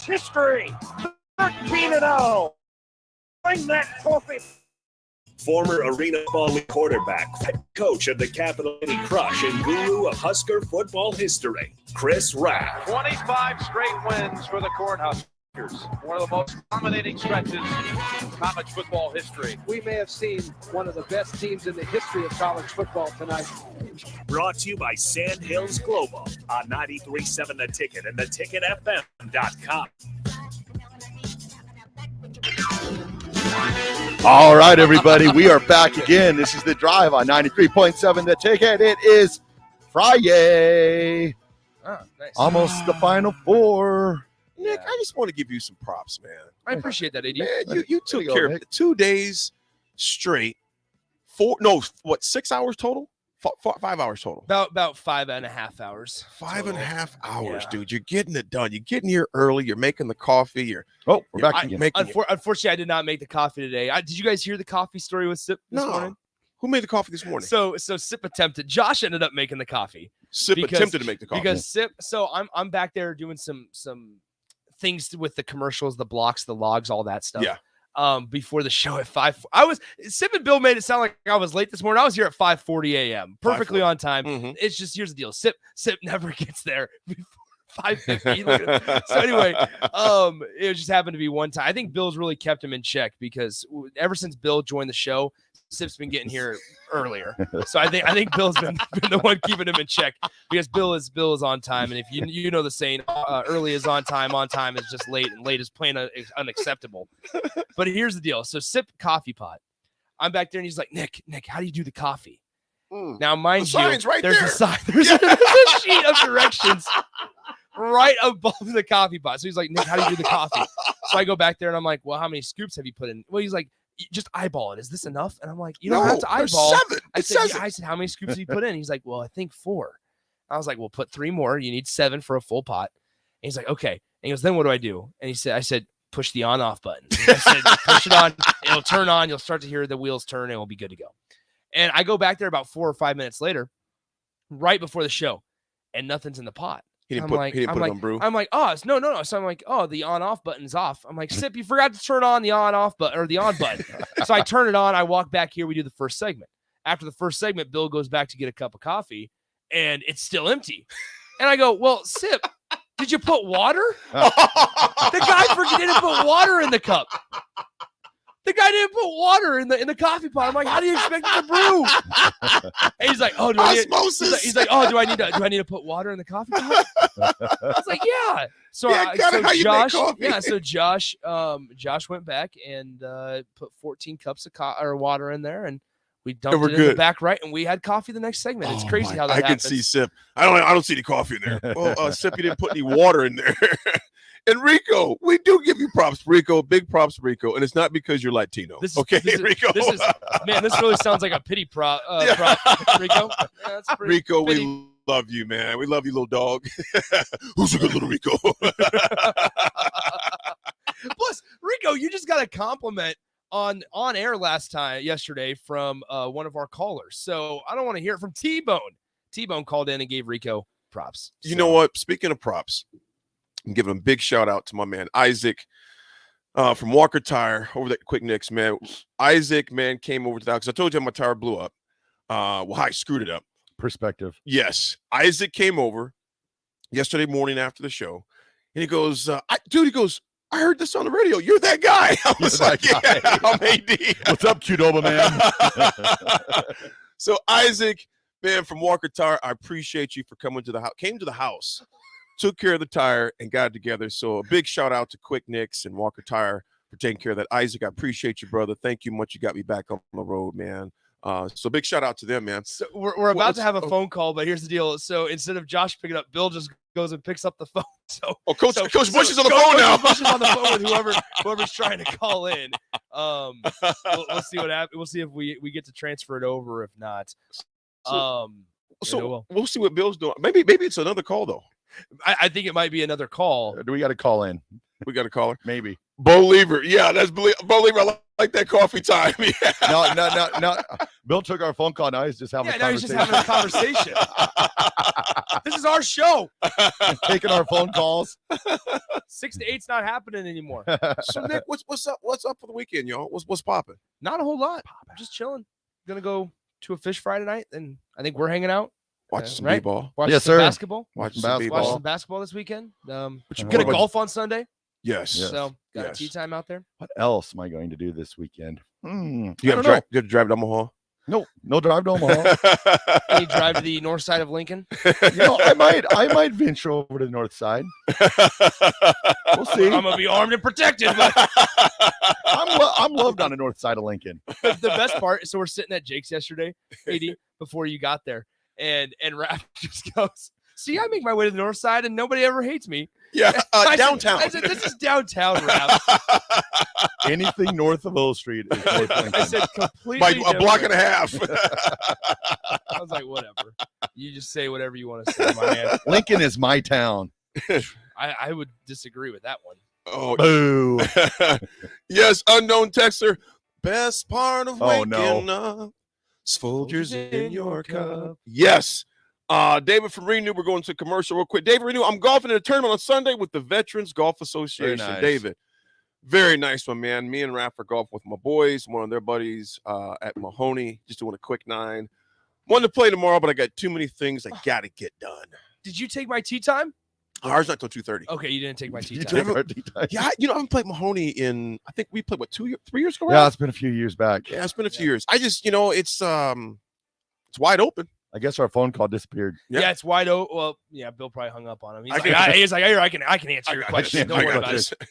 history. 13-0. Bring that coffee. Former Arena Ball quarterback, coach of the Capital City Crush, and guru of Husker football history, Chris Raff. 25 straight wins for the Cornhuskers. One of the most dominating stretches in college football history. We may have seen one of the best teams in the history of college football tonight. Brought to you by Sand Hills Global on 93.7 The Ticket and theticketfm.com. All right, everybody, we are back again. This is The Drive on 93.7 The Ticket. It is Friday. Oh, nice. Almost the Final Four. Nick, I just want to give you some props, man. I appreciate that, AD. Man, you took care of it 2 days straight. 6 hours total? 5 hours total. About 5.5 hours. 5.5 hours, Yeah. dude. You're getting it done. You're getting here early. You're making the coffee. We're back again. Unfortunately, I did not make the coffee today. Did you guys hear the coffee story with Sip this morning? Who made the coffee this morning? So Sip attempted. Josh ended up making the coffee. Sip attempted to make the coffee. Because Sip, so I'm back there doing some things with the commercials, the blocks, the logs, all that stuff. Yeah. Before the show at 5. Sip and Bill made it sound like I was late this morning. I was here at 5:40 a.m. Perfectly on time. Mm-hmm. It's just, here's the deal. Sip never gets there before 5:50. So anyway, it just happened to be one time. I think Bill's really kept him in check because ever since Bill joined the show, Sip's been getting here earlier. So I think Bill's been the one keeping him in check because Bill is on time. And if you know the saying, early is on time is just late, and late is plain unacceptable. But here's the deal. So Sip coffee pot. I'm back there and he's like, Nick, how do you do the coffee? Now, mind you, right there's there. a sign. There's a sheet of directions right above the coffee pot. So he's like, Nick, how do you do the coffee? So I go back there and I'm like, well, how many scoops have you put in? Well, he's like, just eyeball it. Is this enough? And I'm like, you don't have to eyeball. 7. I said, how many scoops do you put in? He's like, well, I think 4. I was like, well, put 3 more. You need 7 for a full pot. And he's like, okay. And he goes, then what do I do? And I said, push the on-off button. And I said, push it on. It'll turn on. You'll start to hear the wheels turn and it'll be good to go. And I go back there about 4 or 5 minutes later, right before the show, and nothing's in the pot. He didn't put it on brew. I'm like, oh, no. So I'm like, oh, the on-off button's off. I'm like, Sip, you forgot to turn on the on-off button or the on button. So I turn it on. I walk back here. We do the first segment. After the first segment, Bill goes back to get a cup of coffee, and it's still empty. And I go, well, Sip, did you put water? The guy didn't put water in the cup. The guy didn't put water in the coffee pot. I'm like, how do you expect it to brew? And he's like, oh, do I need, he's like, oh, do I need to put water in the coffee pot? I was like, yeah. So Josh went back and put 14 cups of water in there, and we dumped it in the back right, and we had coffee the next segment. It's crazy how that happens. I can see Sip. I don't see any coffee in there. Well, Sip, you didn't put any water in there. And Rico, we do give you props, Rico. Big props, Rico. And it's not because you're Latino. Rico. This really sounds like a pity prop, Rico. Yeah, Rico, pity. We love you, man. We love you, little dog. Who's a good little Rico? Plus, Rico, you just got a compliment on air yesterday from one of our callers. So I don't want to hear it from T-Bone. T-Bone called in and gave Rico props. You know what? Speaking of props, I'm giving a big shout out to my man Isaac from Walker Tire over at Quick Nicks, man. Isaac, man, came over to the house because I told you my tire blew up. I screwed it up. Perspective. Yes. Isaac came over yesterday morning after the show, and he goes, I heard this on the radio. You're that guy. I was like, yeah, I'm AD. What's up, Qdoba, man? So Isaac, man, from Walker Tire, I appreciate you for coming to the house. Came to the house, took care of the tire, and got it together. So a big shout out to Quick Nicks and Walker Tire for taking care of that. Isaac, I appreciate you, brother. Thank you much. You got me back on the road, man. So big shout out to them, man. So we're about to have a phone call, but here's the deal. So instead of Josh picking up, Bill just goes and picks up the phone. Coach Bush is on the phone now. Bush is on the phone with whoever's trying to call in. We'll see what happens. We'll see if we get to transfer it over. If not, we'll see what Bill's doing. Maybe it's another call though. I think it might be another call. Do we got to call in? We got a caller. Maybe. Bo Lever. Yeah, that's Bo Lever. I like that coffee time. Yeah. No. Bill took our phone call. Now he's just having a conversation. He's just having a conversation. This is our show. Taking our phone calls. 6 to 8's not happening anymore. So Nick, what's up? What's up for the weekend, y'all? What's popping? Not a whole lot. I'm just chilling. Gonna go to a fish fry tonight, and I think we're hanging out. Watch some right? b-ball. Watch Yes, some sir. basketball. Watch some Basketball. Watch b-ball. some basketball this weekend. you Gonna what- golf on Sunday. Yes. Yes. So got Yes. a tea time out there. What else am I going to do this weekend? You I have don't to know. drive to Omaha. No drive to Omaha. Can you drive to the north side of Lincoln? I might venture over to the north side. We'll see. I'm gonna be armed and protected. But I'm loved on the north side of Lincoln. the best part, so we're sitting at Jake's yesterday, AD, before you got there, and Raff just goes, "See, I make my way to the north side, and nobody ever hates me." Yeah, I said- downtown. I said, "This is downtown, Raff." Anything north of O Street is North Lincoln. I said, "Completely By a block and different." a half. I was like, "Whatever. You just say whatever you want to say, my man." Lincoln is my town. I would disagree with that one. Oh, Boo. yes, unknown texter. Best part of Oh, waking no. up is Folgers in your cup. Yes. David from Renew, we're going to commercial real quick. David Renew, I'm golfing in a tournament on Sunday with the Veterans Golf Association. Very nice. David, very nice one, man. Me and Raff are golfing with my boys, one of their buddies at Mahoney, just doing a quick 9. Wanted to play tomorrow, but I got too many things I got to get done. Did you take my tea time? Ours not till 2:30. Okay, you didn't take my tea You time. took our tea time. Yeah, I haven't played Mahoney in, I think we played, 3 years ago? Yeah, Raff? it's been a few years back. Yeah, it's been a few years. I just, it's wide open. I guess our phone call disappeared. Yeah. Yeah, it's wide open. Well, yeah, Bill probably hung up on him. He's I like, can- I can answer your question. Don't I worry got about this. it.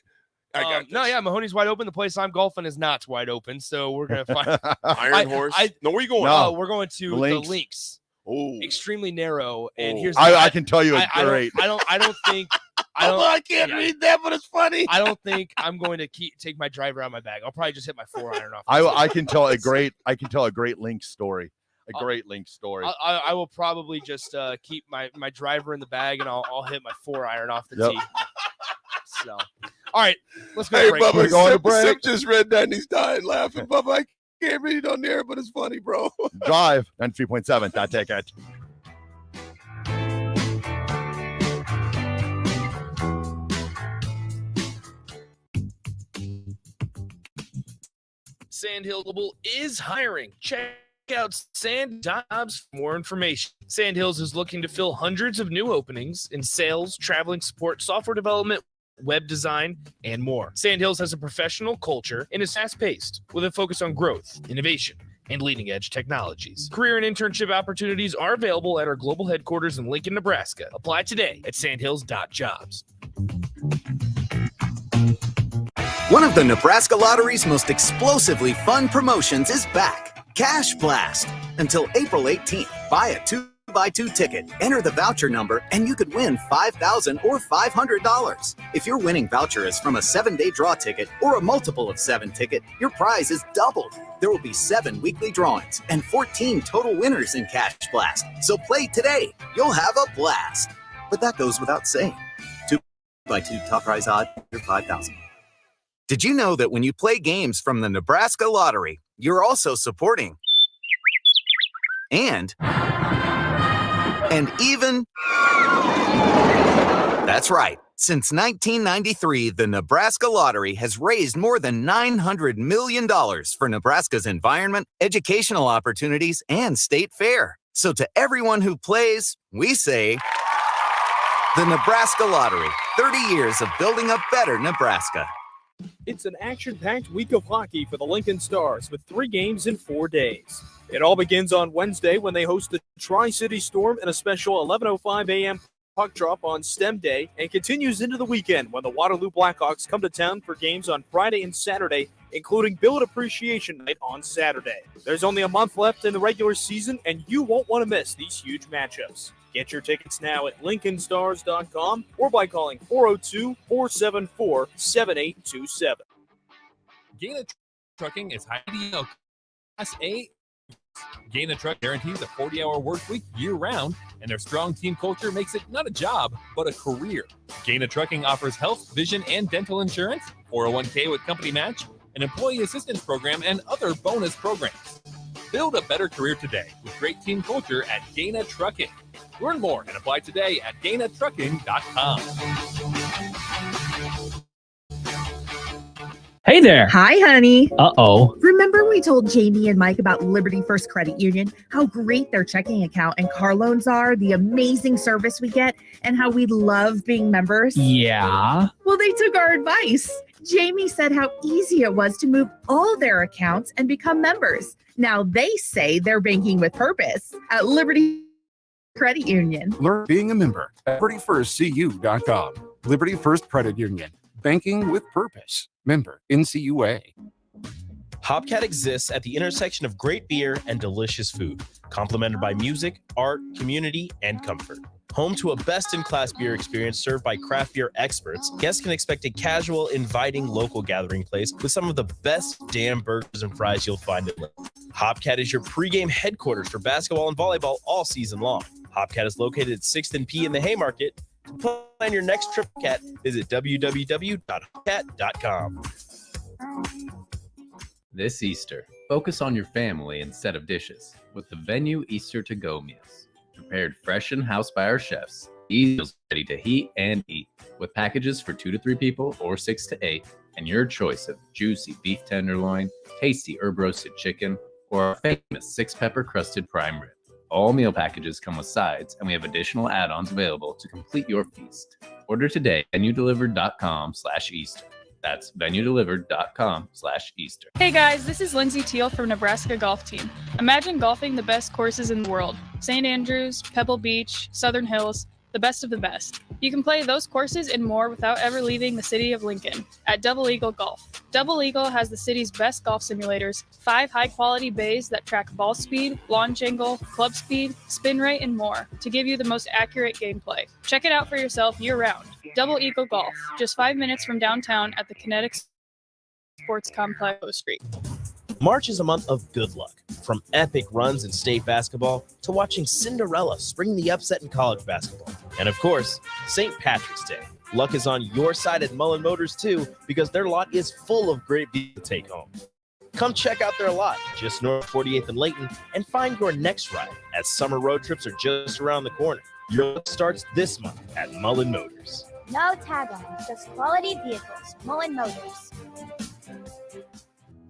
I got No, this. yeah, Mahoney's wide open. The place I'm golfing is not wide open, so we're gonna find. Iron Horse. No, where you going? No. We're going to The the links. links. Oh, Extremely narrow, and Oh. here's I can tell you it's I great. don't think I can't yeah. read that, but it's funny. I don't think I'm going to take my driver out of my bag. I'll probably just hit my 4-iron off. I can tell a great link story. A great link story. I will probably just keep my driver in the bag, and I'll hit my 4-iron off the Yep. tee. So, all right, let's go. Hey, break. Bubba, We're going to Sip, break. Sip just read that and he's dying laughing. Bubba, I can't read it on there, but it's funny, bro. Drive 93.7. That ticket. Sandhill Global is hiring. Check out Sand Jobs for more information. Sandhills is looking to fill hundreds of new openings in sales, traveling support, software development, web design, and more. Sandhills has a professional culture and is fast-paced with a focus on growth, innovation, and leading-edge technologies. Career and internship opportunities are available at our global headquarters in Lincoln, Nebraska. Apply today at sandhills.jobs. One of the Nebraska Lottery's most explosively fun promotions is back. Cash Blast. Until April 18th, buy a 2x2 ticket, enter the voucher number, and you could win $5,000 or $500. If your winning voucher is from a 7-day draw ticket or a multiple of 7 ticket, your prize is doubled. There will be 7 weekly drawings and 14 total winners in Cash Blast. So play today. You'll have a blast. But that goes without saying. 2x2 top prize odd, you're $5,000. Did you know that when you play games from the Nebraska Lottery, you're also supporting and even that's right. Since 1993, the Nebraska Lottery has raised more than $900 million for Nebraska's environment, educational opportunities, and state fair. So to everyone who plays, we say the Nebraska Lottery, 30 years of building a better Nebraska. It's an action-packed week of hockey for the Lincoln Stars with 3 games in 4 days. It all begins on Wednesday when they host the Tri-City Storm in a special 11:05 a.m. puck drop on STEM Day and continues into the weekend when the Waterloo Blackhawks come to town for games on Friday and Saturday, including Billet Appreciation Night on Saturday. There's only a month left in the regular season, and you won't want to miss these huge matchups. Get your tickets now at LincolnStars.com or by calling 402-474-7827. Gaina Trucking is ideal Class A. Gaina Truck guarantees a 40-hour work week year-round, and their strong team culture makes it not a job, but a career. Gaina Trucking offers health, vision, and dental insurance, 401k with company match, an employee assistance program, and other bonus programs. Build a better career today with great team culture at Gaina Trucking. Learn more and apply today at GainaTrucking.com. Hey there. Hi, honey. Uh-oh. Remember we told Jamie and Mike about Liberty First Credit Union, how great their checking account and car loans are, the amazing service we get, and how we love being members? Yeah. Well, they took our advice. Jamie said how easy it was to move all their accounts and become members. Now they say they're banking with purpose at Liberty Credit Union. Learn being a member at libertyfirstcu.com. Liberty First Credit Union. Banking with purpose. Member NCUA. Hopcat exists at the intersection of great beer and delicious food, complemented by music, art, community, and comfort. Home to a best-in-class beer experience served by craft beer experts, guests can expect a casual, inviting local gathering place with some of the best damn burgers and fries you'll find at Liberty. Hopcat is your pregame headquarters for basketball and volleyball all season long. Hopcat is located at 6th and P in the Haymarket. To plan your next trip, Cat, visit www.hopcat.com. This Easter, focus on your family instead of dishes with the Venue Easter to-go meals. Prepared fresh in-house by our chefs, these meals are ready to heat and eat with packages for 2 to 3 people or 6 to 8, and your choice of juicy beef tenderloin, tasty herb roasted chicken, or our famous 6-pepper crusted prime rib. All meal packages come with sides, and we have additional add-ons available to complete your feast. Order today at venuedelivered.com/Easter. That's venuedelivered.com/Easter. Hey guys, this is Lindsay Teal from Nebraska Golf Team. Imagine golfing the best courses in the world. St. Andrews, Pebble Beach, Southern Hills, the best of the best. You can play those courses and more without ever leaving the city of Lincoln at Double Eagle Golf. Double Eagle has the city's best golf simulators, 5 high-quality bays that track ball speed, launch angle, club speed, spin rate, and more to give you the most accurate gameplay. Check it out for yourself year-round. Double Eagle Golf, just 5 minutes from downtown at the Kinetic Sports Complex Street. March is a month of good luck, from epic runs in state basketball to watching Cinderella spring the upset in college basketball. And of course, St. Patrick's Day. Luck is on your side at Mullen Motors too, because their lot is full of great deals to take home. Come check out their lot just north of 48th and Layton and find your next ride, as summer road trips are just around the corner. Your luck starts this month at Mullen Motors. No taglines, just quality vehicles. Mullen Motors.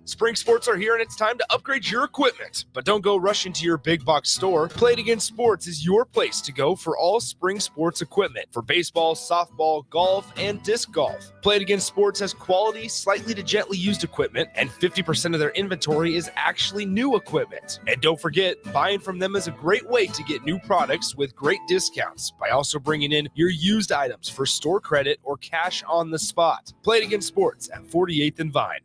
Spring sports are here and it's time to upgrade your equipment. But don't go rushing to your big box store. Play It Again Sports is your place to go for all spring sports equipment for baseball, softball, golf, and disc golf. Play It Again Sports has quality, slightly to gently used equipment, and 50% of their inventory is actually new equipment. And don't forget, buying from them is a great way to get new products with great discounts by also bringing in your used items for store credit or cash on the spot. Play It Again Sports at 48th and Vine.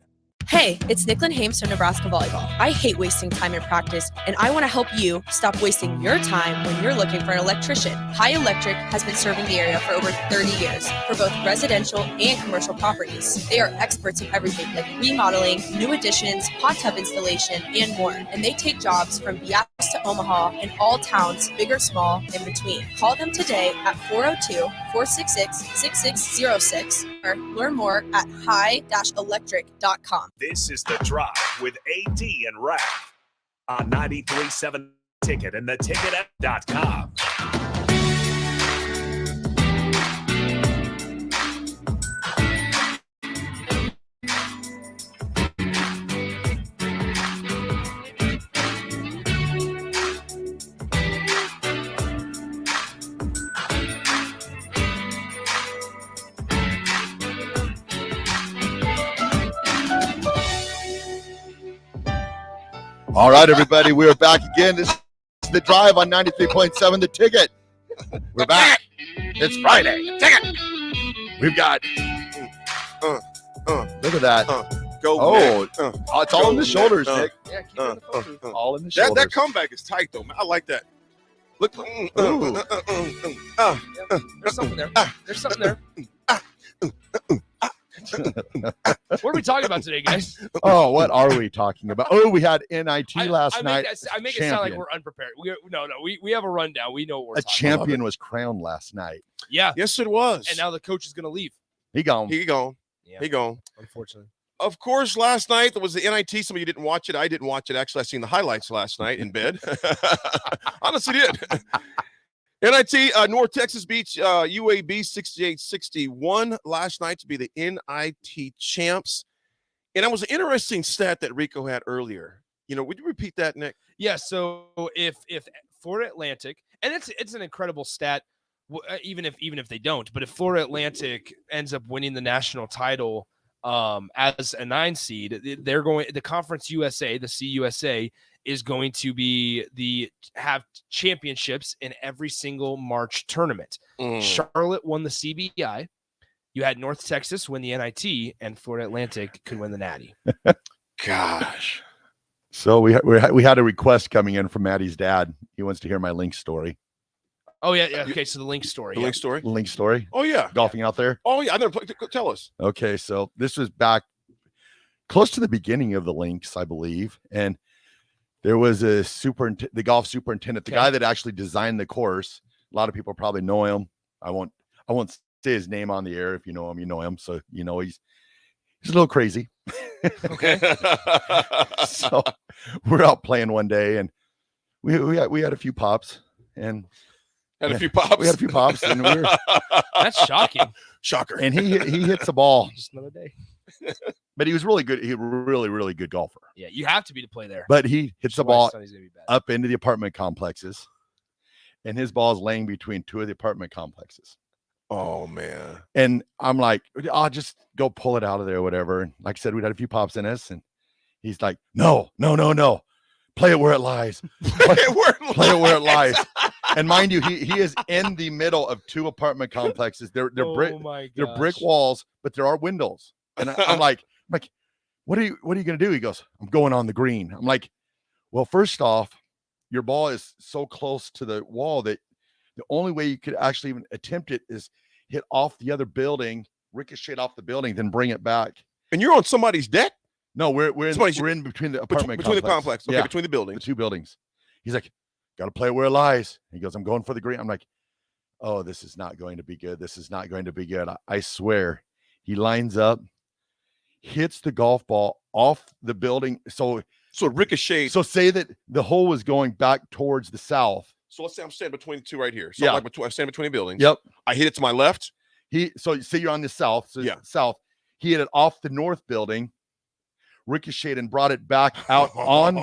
Hey, it's Nicklin Hames from Nebraska Volleyball. I hate wasting time in practice, and I want to help you stop wasting your time when you're looking for an electrician. High Electric has been serving the area for over 30 years for both residential and commercial properties. They are experts in everything like remodeling, new additions, hot tub installation, and more. And they take jobs from Beatrice to Omaha and all towns, big or small, in between. Call them today at 402-466-6606 or learn more at high-electric.com. This is The Drive with AD and Raff on 93.7 Ticket and theticket.com. All right, everybody, we are back again. This is The Drive on 93.7 The Ticket. We're back. It's Friday. Ticket. We've got. Look at that. Go. It's all in the shoulders, man. Nick. Yeah, keep it in the focus. All in the shoulders. That comeback is tight, though, man. I like that. Look. There's something there. There's something there. What are we talking about today, guys? Oh, what are we talking about? Oh, we had NIT last night. I make it sound like we're unprepared. We have a rundown. We know what we're talking champion was crowned last night. Yeah. Yes, it was. And now the coach is going to leave. He gone. Yeah. He gone. Unfortunately. Of course, last night there was the NIT. Some of you didn't watch it. I didn't watch it. Actually, I seen the highlights last night in bed. Honestly, did. NIT, North Texas beats UAB 68-61 last night to be the NIT champs. And that was an interesting stat that Rico had earlier. Would you repeat that, Nick? Yeah. So if Florida Atlantic, and it's an incredible stat, even if they don't, but if Florida Atlantic ends up winning the national title as a 9 seed, they're going, the Conference USA, the CUSA, is going to have championships in every single March tournament. Charlotte won the CBI. You had North Texas win the NIT, and Florida Atlantic could win the Natty. Gosh. So we had a request coming in from Maddie's dad. He wants to hear my Link story. Oh yeah. Okay, so the Link story. Link story. Oh yeah. Golfing out there. Oh yeah. I never played. Tell us. Okay, so this was back close to the beginning of the Links, I believe, and there was the golf superintendent, the guy that actually designed the course. A lot of people probably know him. I won't say his name on the air. If you know him, you know him. So he's a little crazy. Okay. So we're out playing one day, and we had a few pops, and we had a few pops, and we were. That's shocking. Shocker. And he hits the ball. Just another day. But he was really good. He really, really good golfer. Yeah, you have to be to play there. But he hits the ball He's gonna be bad. up into the apartment complexes, and his ball is laying between two of the apartment complexes. Oh man. And I'm like, I'll just go pull it out of there or whatever. And like I said, we'd had a few pops in us, and he's like, no. Play it where it lies. Play it where it lies. And mind you, he is in the middle of two apartment complexes. They're brick walls, but there are windows. And I'm like, what are you gonna do? He goes, I'm going on the green. I'm like, well, first off, your ball is so close to the wall that the only way you could actually even attempt it is hit off the other building, ricochet off the building, then bring it back. And you're on somebody's deck? No, we're in between the apartment between the complex. Okay, yeah, between the buildings. The two buildings. He's like, got to play it where it lies. He goes, I'm going for the green. I'm like, oh, this is not going to be good. This is not going to be good. I swear. He lines up, hits the golf ball off the building. So it ricocheted. So say that the hole was going back towards the south. So let's say I'm standing between the two right here. So I'm standing between the buildings. Yep. I hit it to my left. So say you're on the south. So south. He hit it off the north building, ricocheted and brought it back out on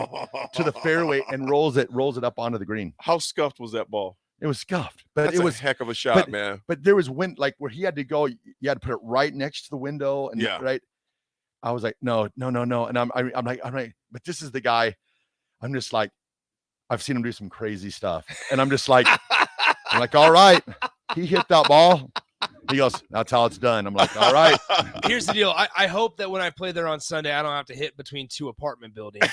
to the fairway and rolls it up onto the green. How scuffed was that ball? It was scuffed, but That's it was a heck of a shot, man. But there was wind, like where he had to go. You had to put it right next to the window, and right. I was like, no, and I'm like, but this is the guy. I'm just like, I've seen him do some crazy stuff, and I'm just like, all right, he hit that ball. He goes, that's how it's done. I'm like, all right. Here's the deal. I hope that when I play there on Sunday, I don't have to hit between two apartment buildings.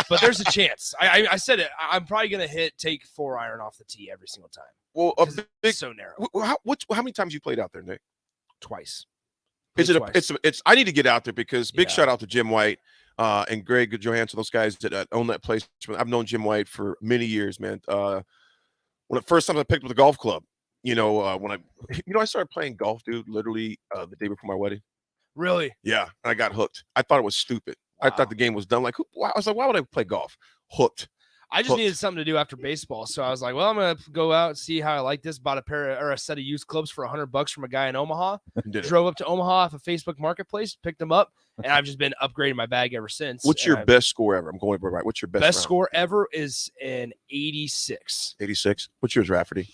But there's a chance. I said it. I'm probably going to take 4-iron off the tee every single time. Well, it's so narrow. How many times you played out there, Nick? Twice. It's I need to get out there because big shout out to Jim White and Greg Johansson, those guys that own that place. I've known Jim White for many years, man. When the first time I picked up the golf club, when I started playing golf, dude, literally the day before my wedding. Really? Yeah. And I got hooked. I thought it was stupid. Wow. I thought the game was dumb. I was like, why would I play golf? Hooked. I just needed something to do after baseball. So I was like, well, I'm going to go out and see how I like this. Bought a set of used clubs for $100 from a guy in Omaha. Drove up to Omaha off of Facebook Marketplace, picked them up, and I've just been upgrading my bag ever since. What's your best score ever? I'm going right. What's your best score ever is an 86. 86. What's yours, Rafferty?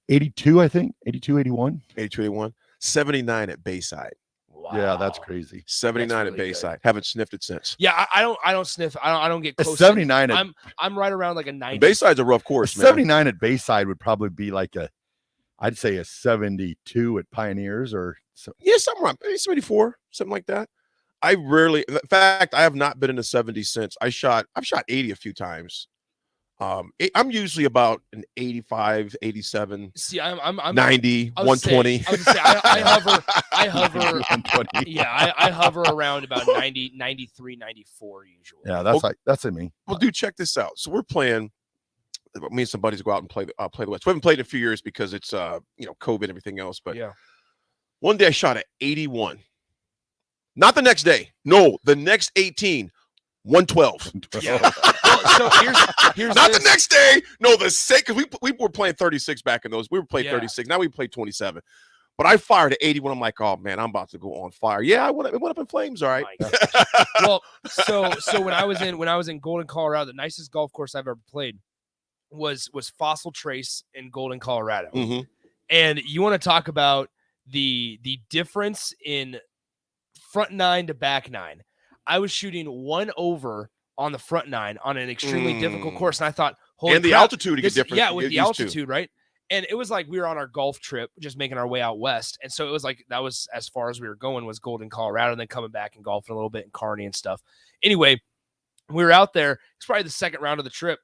82, I think. 82, 81. 82, 81. 79 at Bayside. Wow. Yeah, that's crazy. 79 at Bayside. Haven't sniffed it since. Yeah, I don't sniff. I don't get close. 79. I'm right around like a 90. Bayside's a rough course, man. 79 at Bayside would probably be like I'd say a 72 at Pioneers or so. Yeah, something around 74, something like that. In fact, I have not been in the 70s since. I've shot 80 a few times. I'm usually about an 85, 87. See, I'm 90, 120. I hover 120. Yeah, I hover around about 90, 93, 94 usually. Yeah, that's at me. Well, dude, check this out. So we're playing. Me and some buddies go out and play the West. We haven't played in a few years because it's COVID and everything else. But one day I shot at 81. Not the next day. No, the next 18. 112. Yeah. so here's not this. the next day. No, the sake because we were playing 36 back in those. We were playing Yeah. 36. Now we play 27. But I fired at 80 when I'm like, oh man, I'm about to go on fire. Yeah, it went up in flames. All right. Well, so when I was in Golden, Colorado, the nicest golf course I've ever played was Fossil Trace in Golden, Colorado. Mhm. And you want to talk about the difference in front nine to back nine. I was shooting 1 over on the front nine on an extremely difficult course, and I thought, holy And the crap, altitude to get different. Yeah, to with get the used to. altitude, right? And it was like we were on our golf trip, just making our way out west. And so it was like that was as far as we were going was Golden, Colorado, and then coming back and golfing a little bit in Kearney and stuff. Anyway, we were out there. It's probably the second round of the trip,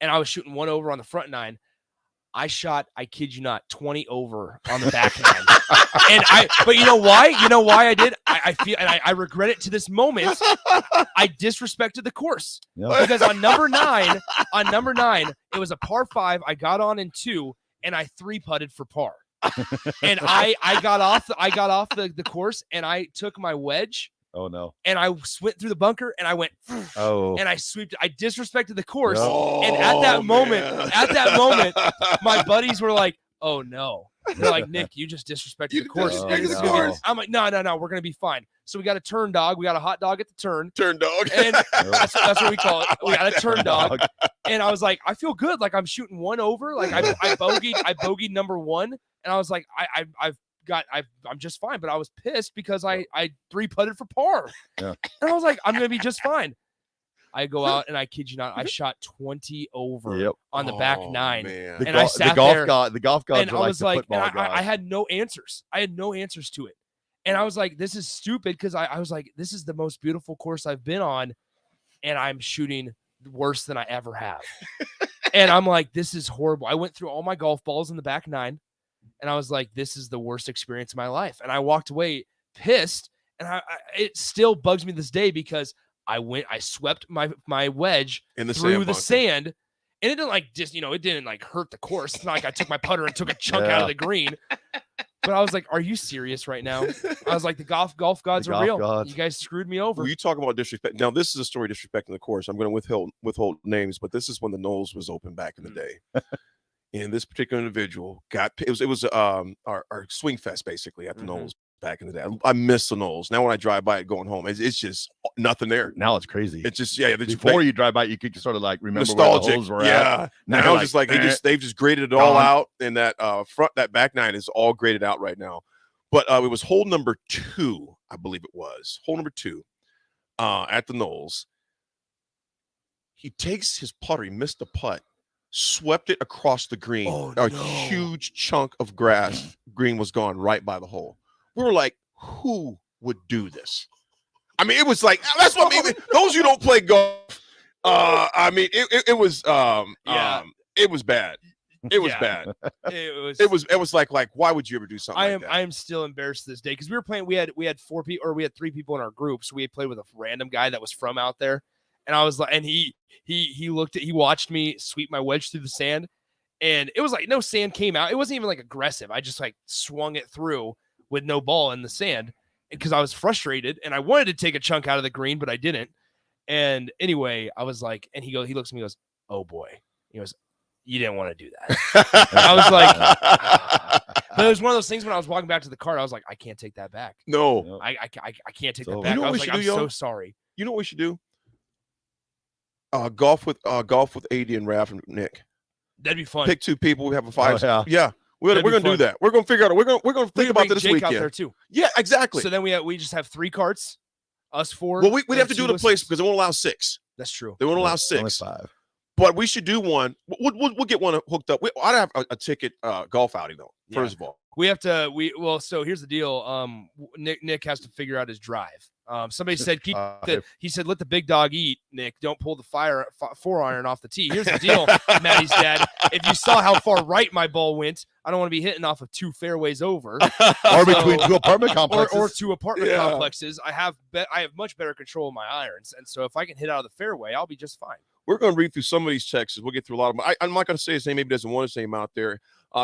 and I was shooting 1 over on the front nine. I shot, I kid you not, 20 over on the back nine. But you know why? You know why I did? I feel, and I regret it to this moment. I disrespected the course because on number nine, it was a par 5. I got on in 2, and I 3-putted for par. And I got off the course, and I took my wedge. Oh no! And I went through the bunker, and I went. Oh! And I sweeped. I disrespected the course, No. and at that moment, my buddies were like, "Oh no!" They're like, "Nick, you just disrespected the course." I'm like, "No, we're gonna be fine." So we got a turn dog. We got a hot dog at the turn. Turn dog. And that's what we call it. We got a turn dog. And I was like, I feel good. Like I'm shooting 1 over. Like I bogeyed number 1, and I was like, I'm just fine, but I was pissed because I 3-putted for par. Yeah. And I was like, I'm gonna be just fine. I go out and I kid you not, I shot 20 over on the back nine. Man. And I sat there. The golf gods and are I like was the like, football and gods. I had no answers. I had no answers to it. And I was like, this is stupid because I was like, this is the most beautiful course I've been on, and I'm shooting worse than I ever have. And I'm like, this is horrible. I went through all my golf balls in the back nine, and I was like, this is the worst experience of my life. And I walked away pissed, and it still bugs me this day because I swept my wedge In the through sand the bunker. sand, and it didn't it didn't like hurt the course. It's not like I took my putter and took a chunk out of the green. But I was like, are you serious right now? I was like, the golf gods are real. gods. You guys screwed me over. Well, you talk about disrespect. Now, this is a story disrespecting the course. I'm going to withhold names, but this is when the Knolls was open back in the day. And this particular individual it was our swing fest basically at the Knolls back in the day. I miss the Knolls. Now when I drive by it going home, it's just nothing there. Now it's crazy. It's just Before you drive by, you could sort of like remember nostalgic. where the holes were Yeah. at. Now you're it's just like "Eh." they've just graded it all Gone. out, and that that back nine is all graded out right now. But it was hole number 2, I believe it was. Hole number 2 at the Knolls. He takes his putter. He missed the putt, swept it across the green. Huge chunk of green was gone right by the hole. We were like, who would do this? I mean, it was like, that's what I mean. Those who don't play golf, I mean, it was it was bad. It was bad. It was like why would you ever do something like that? I am still embarrassed to this day because we were playing. We had 4 people, or we had 3 people in our group, so we had played with a random guy that was from out there, and I was like, and he watched me sweep my wedge through the sand, and it was like no sand came out. It wasn't even like aggressive. I just like swung it through with no ball in the sand because I was frustrated and I wanted to take a chunk out of the green, but I didn't. And anyway, I was like, and he looks at me, and goes, "Oh boy," he goes, "You didn't want to do that." And I was like, but it was one of those things when I was walking back to the car, I was like, I can't take that back. No, I can't take that You back. know what I was we like, should I'm do, yo? so sorry. You know what we should do? Golf with AD and Raff and Nick. That'd be fun. Pick 2 people. We have a 5. Oh, yeah. We're That'd be gonna do fun. that. We're gonna figure out. We're gonna think We could about bring that this Jake weekend. out there too. Yeah, exactly. So then we just have 3 carts, us 4. Well, we'd and have to do 2 the place listeners. because they won't allow 6. That's true. They won't allow Only 6. 5. But we should do one. We'll get one hooked up. I'd have a ticket golf outing though. Yeah. First of all, We have to. So here's the deal. Nick has to figure out his drive. Somebody said he said let the big dog eat. Nick, don't pull the 4-iron off the tee. Here's the deal, Maddie's dad. If you saw how far right my ball went, I don't want to be hitting off of 2 fairways over, Or between 2 apartment complexes. or 2 apartment complexes. I have much better control of my irons, and so if I can hit out of the fairway, I'll be just fine. we're going to read through some of these texts. We'll get through a lot of them. I'm not going to say his name. Maybe he doesn't want his name out there.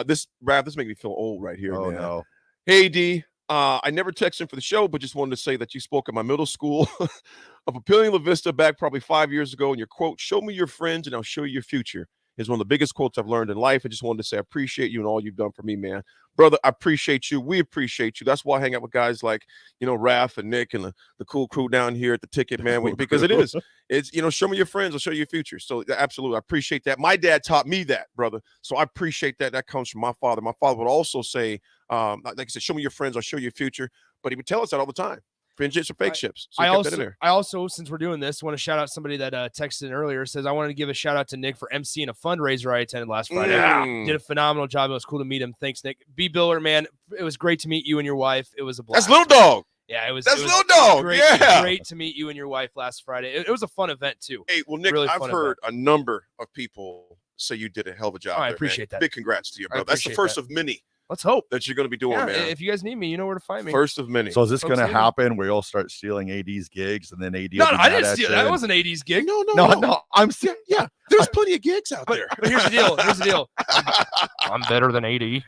This makes me feel old right here, Oh man. no. Hey, D, I never texted him for the show, but just wanted to say that you spoke at my middle school of Papillion La Vista back probably 5 years ago. And your quote, "Show me your friends and I'll show you your future," is one of the biggest quotes I've learned in life. I just wanted to say I appreciate you and all you've done for me, man. Brother, I appreciate you. We appreciate you. That's why I hang out with guys like, Raff and Nick and the cool crew down here at the Ticket, man, because it's, show me your friends, I'll show you your future. So absolutely, I appreciate that. My dad taught me that, brother. So I appreciate that. That comes from my father. My father would also say, like I said, show me your friends, I'll show you your future. But he would tell us that all the time. Friendships or fake ships. So I also, since we're doing this, want to shout out somebody that texted in earlier. Says, I wanted to give a shout out to Nick for emceeing a fundraiser I attended last Friday. Did a phenomenal job. It was cool to meet him. Thanks, Nick. B. Biller, man, it was great to meet you and your wife. It was a blast. That's Little Dog. Yeah, it was. That's Little Dog. Great, yeah. Great to meet you and your wife last Friday. It was a fun event, too. Hey, well, Nick, really I've heard a number of people say you did a hell of a job. I appreciate that. Big congrats to you, bro. That's the first of many. Let's hope that you're going to be doing, man. If you guys need me, you know where to find me. First of many. So is this going to happen where you'll start stealing AD's gigs and then AD? No, I didn't steal. That wasn't AD's gig. No. I'm serious. Yeah, there's plenty of gigs out there. But here's the deal. I'm better than AD. Hey,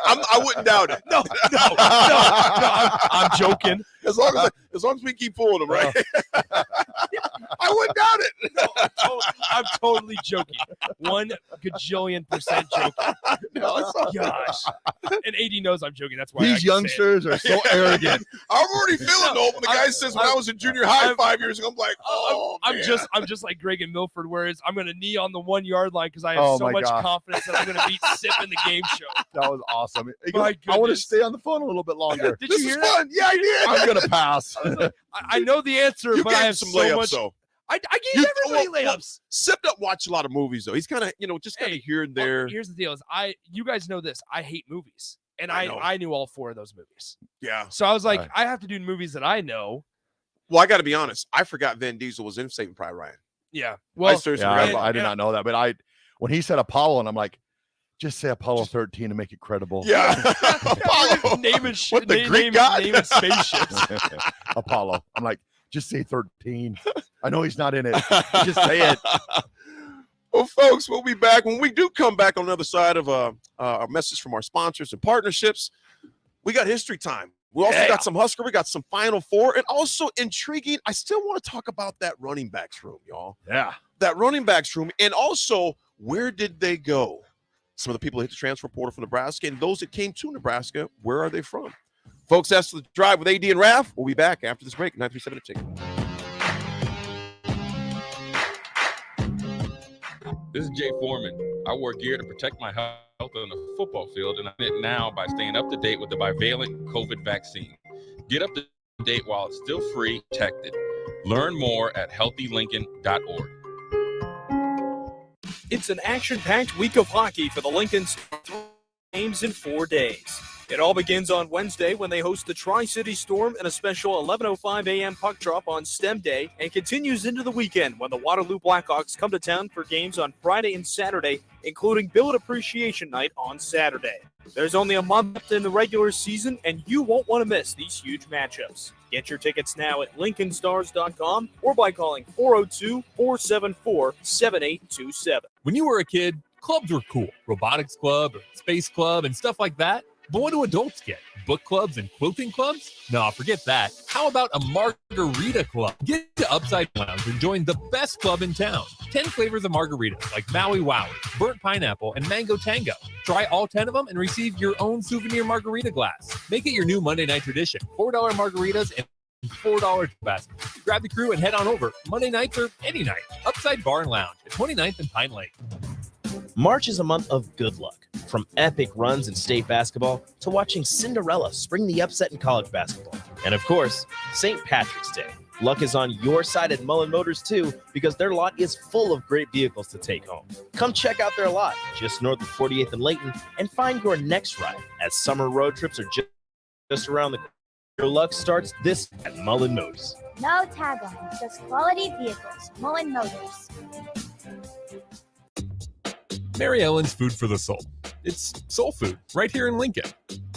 I wouldn't doubt it. No. I'm joking. As long as we keep pulling them, right? I wouldn't doubt it. No, I'm totally joking. 1 gajillion% joking. No, gosh. And AD knows I'm joking. That's why these youngsters are so arrogant. I'm already feeling old when the guy says when I was in junior high 5 years ago, I'm like, I'm just like Greg and Milford, whereas I'm going to knee on the 1 yard line because I have Oh so my much gosh. confidence that I'm going to beat Sip in the game show. That was awesome. He My goes, I want to goodness. stay on the phone a little bit longer. Did this you is hear fun. Yeah, I did. I'm gonna pass. I know the answer, You but gave I him have some so layups, much. though. I gave everybody layups. Sip don't watch a lot of movies, though. He's kind of, just kind of here and there. Here's the deal: is you guys know this. I hate movies, and I knew all 4 of those movies. Yeah. So I was like, I have to do movies that I know. Well, I got to be honest. I forgot Vin Diesel was in Saving Private Ryan. Yeah. I seriously forgot. I did not know that, but when he said Apollo, and I'm like, just say Apollo 13 to make it credible. Yeah. Apollo. Name What, the Greek god? Name it spaceships. Apollo. I'm like, just say 13. I know he's not in it. Just say it. Well, folks, we'll be back. When we do come back on the other side of a message from our sponsors and partnerships, we got history time. We also got some Husker. We got some Final Four. And also intriguing, I still want to talk about that running backs room, y'all. Yeah. That running backs room. And also, where did they go? Some of the people hit the transfer portal from Nebraska. And those that came to Nebraska, where are they from? Folks, that's The Drive with AD and Raff. We'll be back after this break. 937 Ticket. This is Jay Foreman. I wear gear to protect my health on the football field, and I'm in it now by staying up to date with the bivalent COVID vaccine. Get up to date while it's still free, protected. Learn more at healthylincoln.org. It's an action-packed week of hockey for the Lincolns. 3 games in 4 days. It all begins on Wednesday when they host the Tri-City Storm in a special 11:05 a.m. puck drop on STEM Day, and continues into the weekend when the Waterloo Blackhawks come to town for games on Friday and Saturday, including Billet Appreciation Night on Saturday. There's only a month left in the regular season, and you won't want to miss these huge matchups. Get your tickets now at LincolnStars.com or by calling 402-474-7827. When you were a kid, clubs were cool. Robotics club or space club and stuff like that. But what do adults get? Book clubs and quilting clubs? No, forget that. How about a margarita club? Get to Upside Lounge and join the best club in town. 10 flavors of margaritas like Maui Wowie, burnt pineapple, and mango tango. Try all 10 of them and receive your own souvenir margarita glass. Make it your new Monday night tradition. $4 margaritas and $4 basket. Grab the crew and head on over. Monday nights or any night. Upside Bar and Lounge at 29th and Pine Lake. March is a month of good luck. From epic runs in state basketball to watching Cinderella spring the upset in college basketball. And of course, St. Patrick's Day. Luck is on your side at Mullen Motors too, because their lot is full of great vehicles to take home. Come check out their lot just north of 48th and Layton and find your next ride, as summer road trips are just around the corner. Your luck starts this at Mullen Motors. No tagline, just quality vehicles. Mullen Motors. Mary Ellen's Food for the Soul. It's soul food right here in Lincoln.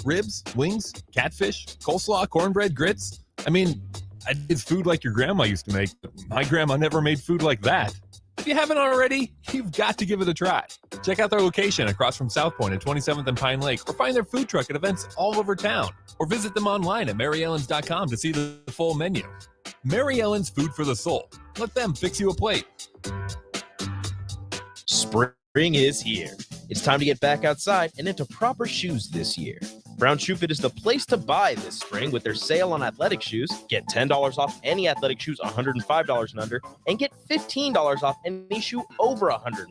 Ribs, wings, catfish, coleslaw, cornbread, grits. I mean, I did food like your grandma used to make, but my grandma never made food like that. you haven't already, you've got to give it a try. Check out their location across from South Point at 27th and Pine Lake, or find their food truck at events all over town, or visit them online at maryellens.com to see the full menu. Mary Ellen's Food for the Soul. Let them fix you a plate. Spring is here. It's time to get back outside and into proper shoes this year. Brown Shoe Fit is the place to buy this spring with their sale on athletic shoes. Get $10 off any athletic shoes $105 and under, and get $15 off any shoe over $105.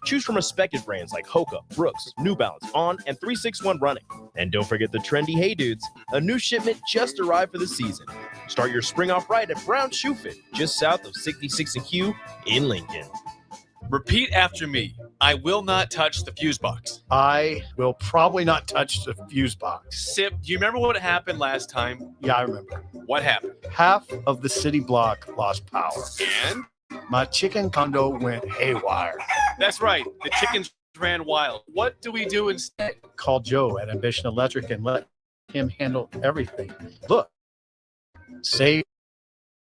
Choose from respected brands like Hoka, Brooks, New Balance, On, and 361 Running. And don't forget the trendy Hey Dudes. A new shipment just arrived for the season. Start your spring off right at Brown Shoe Fit, just south of 66 and Q in Lincoln. Repeat after me. I will not touch the fuse box. I will probably not touch the fuse box. Sip, do you remember what happened last time? Yeah, I remember. What happened? Half of the city block lost power. And? My chicken condo went haywire. That's right. The chickens ran wild. What do we do instead? Call Joe at Ambition Electric and let him handle everything. Look. Say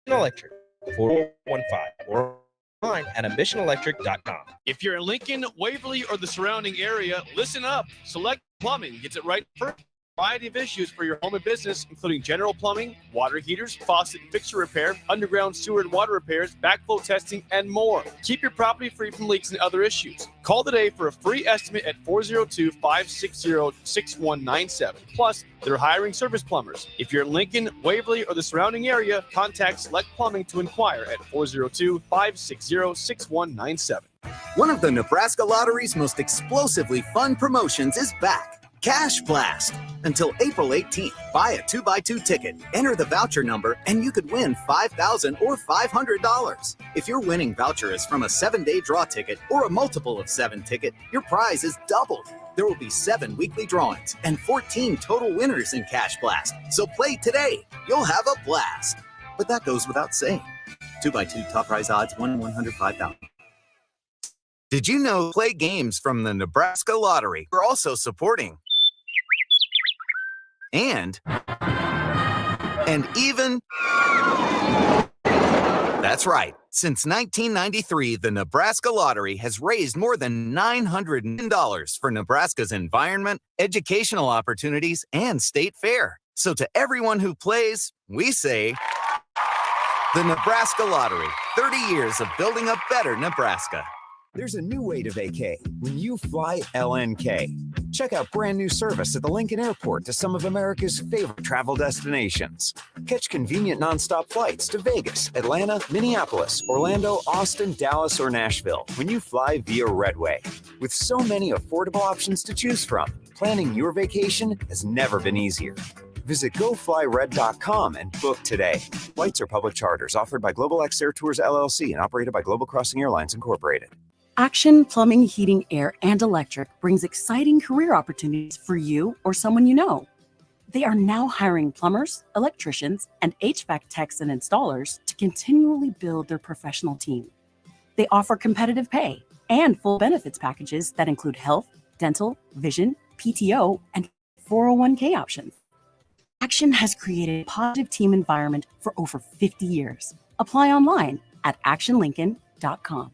Electric 415 or online at ambitionelectric.com. If you're in Lincoln, Waverly, or the surrounding area, listen up. Select Plumbing gets it right first. Variety of issues for your home and business, including general plumbing, water heaters, faucet and fixture repair, underground sewer and water repairs, backflow testing, and more. Keep your property free from leaks and other issues. Call today for a free estimate at 402-560-6197. Plus, they're hiring service plumbers. If you're in Lincoln, Waverly, or the surrounding area, contact Select Plumbing to inquire at 402-560-6197. One of the Nebraska Lottery's most explosively fun promotions is back. Cash Blast. Until April 18th, buy a 2x2 ticket, enter the voucher number, and you could win $5,000 or $500. If your winning voucher is from a 7-day draw ticket or a multiple of 7 ticket, your prize is doubled. There will be 7 weekly drawings and 14 total winners in Cash Blast. So play today. You'll have a blast. But that goes without saying. 2x2 top prize odds, 1 in 105,000. Did you know play games from the Nebraska Lottery are also supporting and even that's right. Since 1993, the Nebraska Lottery has raised more than $900 million for Nebraska's environment, educational opportunities, and state fair. So to everyone who plays, we say the Nebraska Lottery, 30 years of building a better Nebraska. There's a new way to vacay when you fly LNK. Check out brand new service at the Lincoln Airport to some of America's favorite travel destinations. Catch convenient nonstop flights to Vegas, Atlanta, Minneapolis, Orlando, Austin, Dallas, or Nashville when you fly via Redway. With so many affordable options to choose from, planning your vacation has never been easier. Visit GoFlyRed.com and book today. Flights are public charters offered by Global X Air Tours LLC and operated by Global Crossing Airlines Incorporated. Action Plumbing, Heating, Air, and Electric brings exciting career opportunities for you or someone you know. They are now hiring plumbers, electricians, and HVAC techs and installers to continually build their professional team. They offer competitive pay and full benefits packages that include health, dental, vision, PTO, and 401k options. Action has created a positive team environment for over 50 years. Apply online at actionlincoln.com.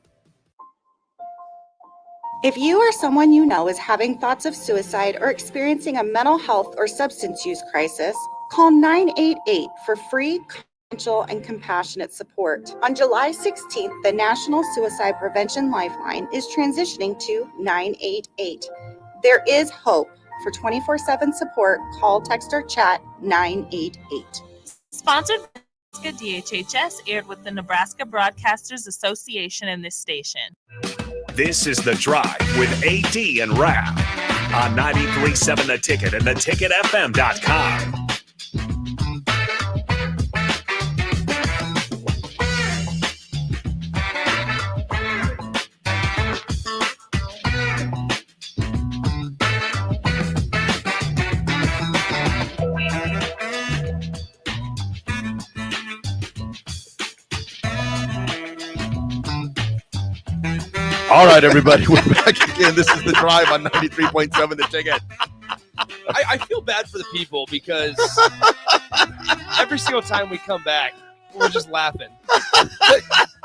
If you or someone you know is having thoughts of suicide or experiencing a mental health or substance use crisis, call 988 for free, confidential, and compassionate support. On July 16th, the National Suicide Prevention Lifeline is transitioning to 988. There is hope. For 24/7 support, call, text, or chat 988. Sponsored by Nebraska DHHS, aired with the Nebraska Broadcasters Association and this station. This is The Drive with AD and Raff on 93.7 The Ticket and theticketfm.com. All right, everybody, we're back again. This is The Drive on 93.7 The Ticket. I feel bad for the people because every single time we come back, we're just laughing.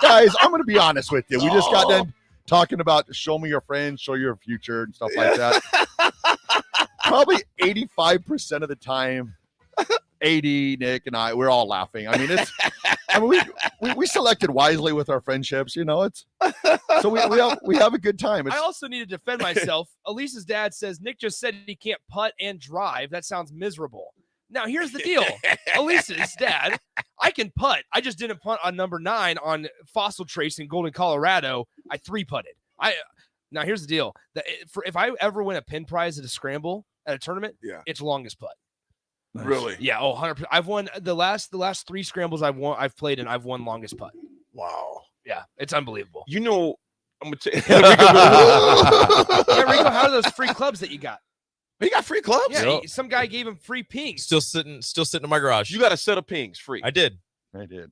Guys, I'm going to be honest with you. We just got done talking about show me your friends, show your future, and stuff like that. Probably 85% of the time, AD, Nick, and we're all laughing. I mean, we selected wisely with our friendships. It's so we have a good time. I also need to defend myself. Elise's dad says Nick just said he can't putt and drive. That sounds miserable. Now, here's the deal. Elise's dad, I can putt. I just didn't putt on number 9 on Fossil Trace in Golden, Colorado. I 3-putted. Now, here's the deal. If I ever win a pin prize at a scramble at a tournament, it's longest putt. Nice. Really? Yeah. 100%. I've won the last 3 scrambles I've played in. I've won longest putt. Wow. Yeah, it's unbelievable. I'm gonna tell you. Rico, how are those free clubs that you got? He got free clubs? Yeah, some guy gave him free pings. Still sitting in my garage. You got a set of pings free. I did. They're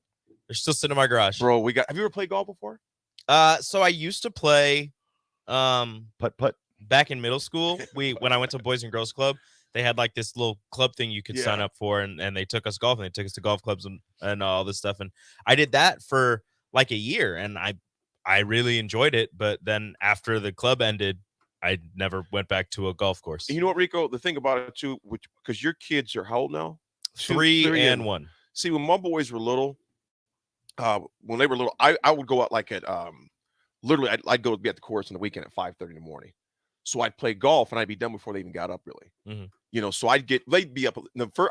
still sitting in my garage. Bro, have you ever played golf before? So I used to play putt back in middle school. When I went to Boys and Girls Club, they had like this little club thing you could sign up for, and they took us golfing. They took us to golf clubs and all this stuff. And I did that for like a year, and I really enjoyed it. But then after the club ended, I never went back to a golf course. And you know what, Rico? The thing about it too, because your kids are how old now? 3 and 1. See, when my boys were little, I would go out like at literally I'd go be at the course on the weekend at 5:30 in the morning. So I'd play golf and I'd be done before they even got up, really. Mm-hmm. So they'd be up.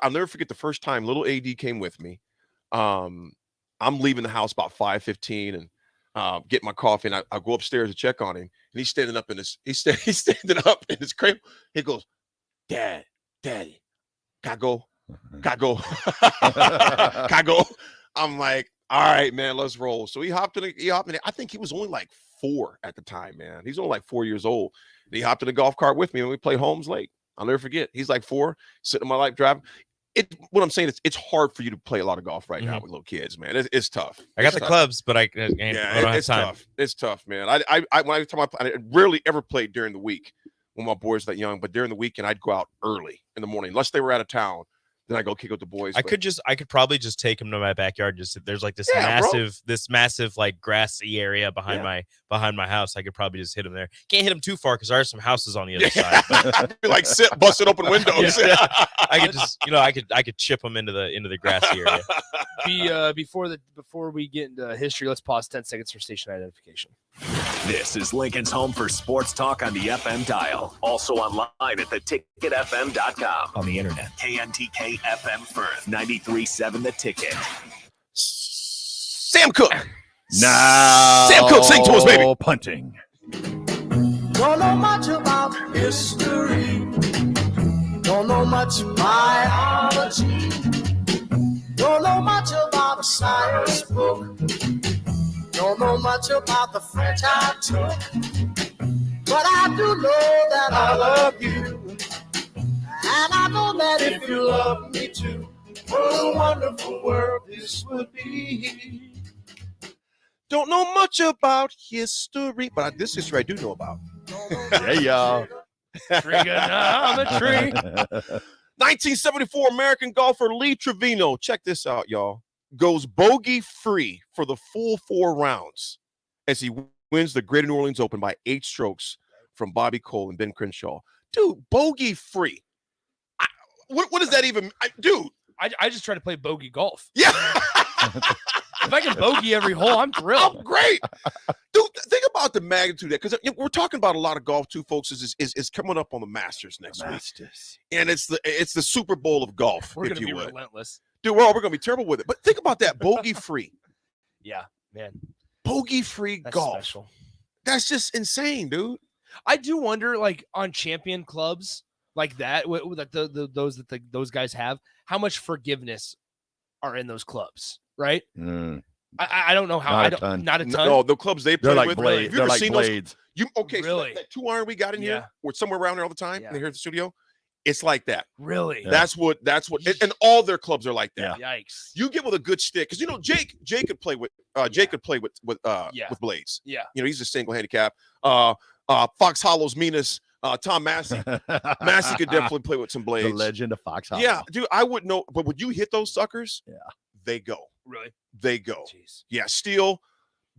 I'll never forget the first time little AD came with me. I'm leaving the house about 5:15 and get my coffee, and I go upstairs to check on him, and he's standing up in his crib. He goes, Daddy, gotta go. I'm like, all right, man, let's roll. So he hopped in. I think he was only like 4 at the time, man. He's only like 4 years old. And he hopped in the golf cart with me, and we played Holmes Lake. I'll never forget. He's like 4, sitting in my lap driving. What I'm saying is, it's hard for you to play a lot of golf right now with little kids, man. It's tough. I got the clubs, but I don't have time. Tough. It's tough, man. I rarely ever played during the week when my boys were that young, but during the weekend I'd go out early in the morning, unless they were out of town. Then I go kick with the boys. I could probably just take them to my backyard. There's like this massive like grassy area behind my house. I could probably just hit them there. Can't hit them too far because there are some houses on the other side. Like busting open windows. I could just I could chip them into the grassy area. Before we get into history, let's pause 10 seconds for station identification. This is Lincoln's home for sports talk on the FM dial. Also online at theticketfm.com. On the internet. KNTK FM Firth. 93.7 The Ticket. Sam Cooke. Now, Sam Cooke, sing to us, baby. Punting. Don't know much about history. Don't know much biology. Don't know much about a science book. Don't know much about the French I took. But I do know that I love you. And I know that if you love me too, what a wonderful world this would be. Don't know much about history, but this history I do know about. Yeah. Trigonometry. 1974 American golfer Lee Trevino, check this out, y'all, goes bogey free for the full 4 rounds as he wins the Greater New Orleans Open by 8 strokes from Bobby Cole and Ben Crenshaw. Dude, bogey free. What does that even dude? I just try to play bogey golf. Yeah. If I can bogey every hole, I'm thrilled. Oh, great. Dude, think about the magnitude of that, because we're talking about a lot of golf too, folks, is coming up on the Masters next week. And it's the Super Bowl of golf. We're gonna be relentless. Dude, we're gonna be terrible with it. But think about that, bogey free. Yeah, man. Bogey free golf. Special. That's just insane, dude. I do wonder, like on champion clubs like that, like those guys have, how much forgiveness are in those clubs, right? I don't know how. Not a ton. No, the clubs they play like with. Blades. Have you ever seen blades. Those? So really? that 2-iron we got in here, we're somewhere around there all the time. Yeah. And here at the studio, it's like that. Really? Yeah. That's what, and all their clubs are like that. Yeah. Yikes. You get with a good stick, because Jake could play with with blades. Yeah. He's a single handicap. Fox Hollow's meanest. Tom Massey. Massey could definitely play with some blades. The legend of Fox Hollow. Yeah, dude, I wouldn't know, but when you hit those suckers, yeah, they go. Really? They go. Jeez. Yeah, steel,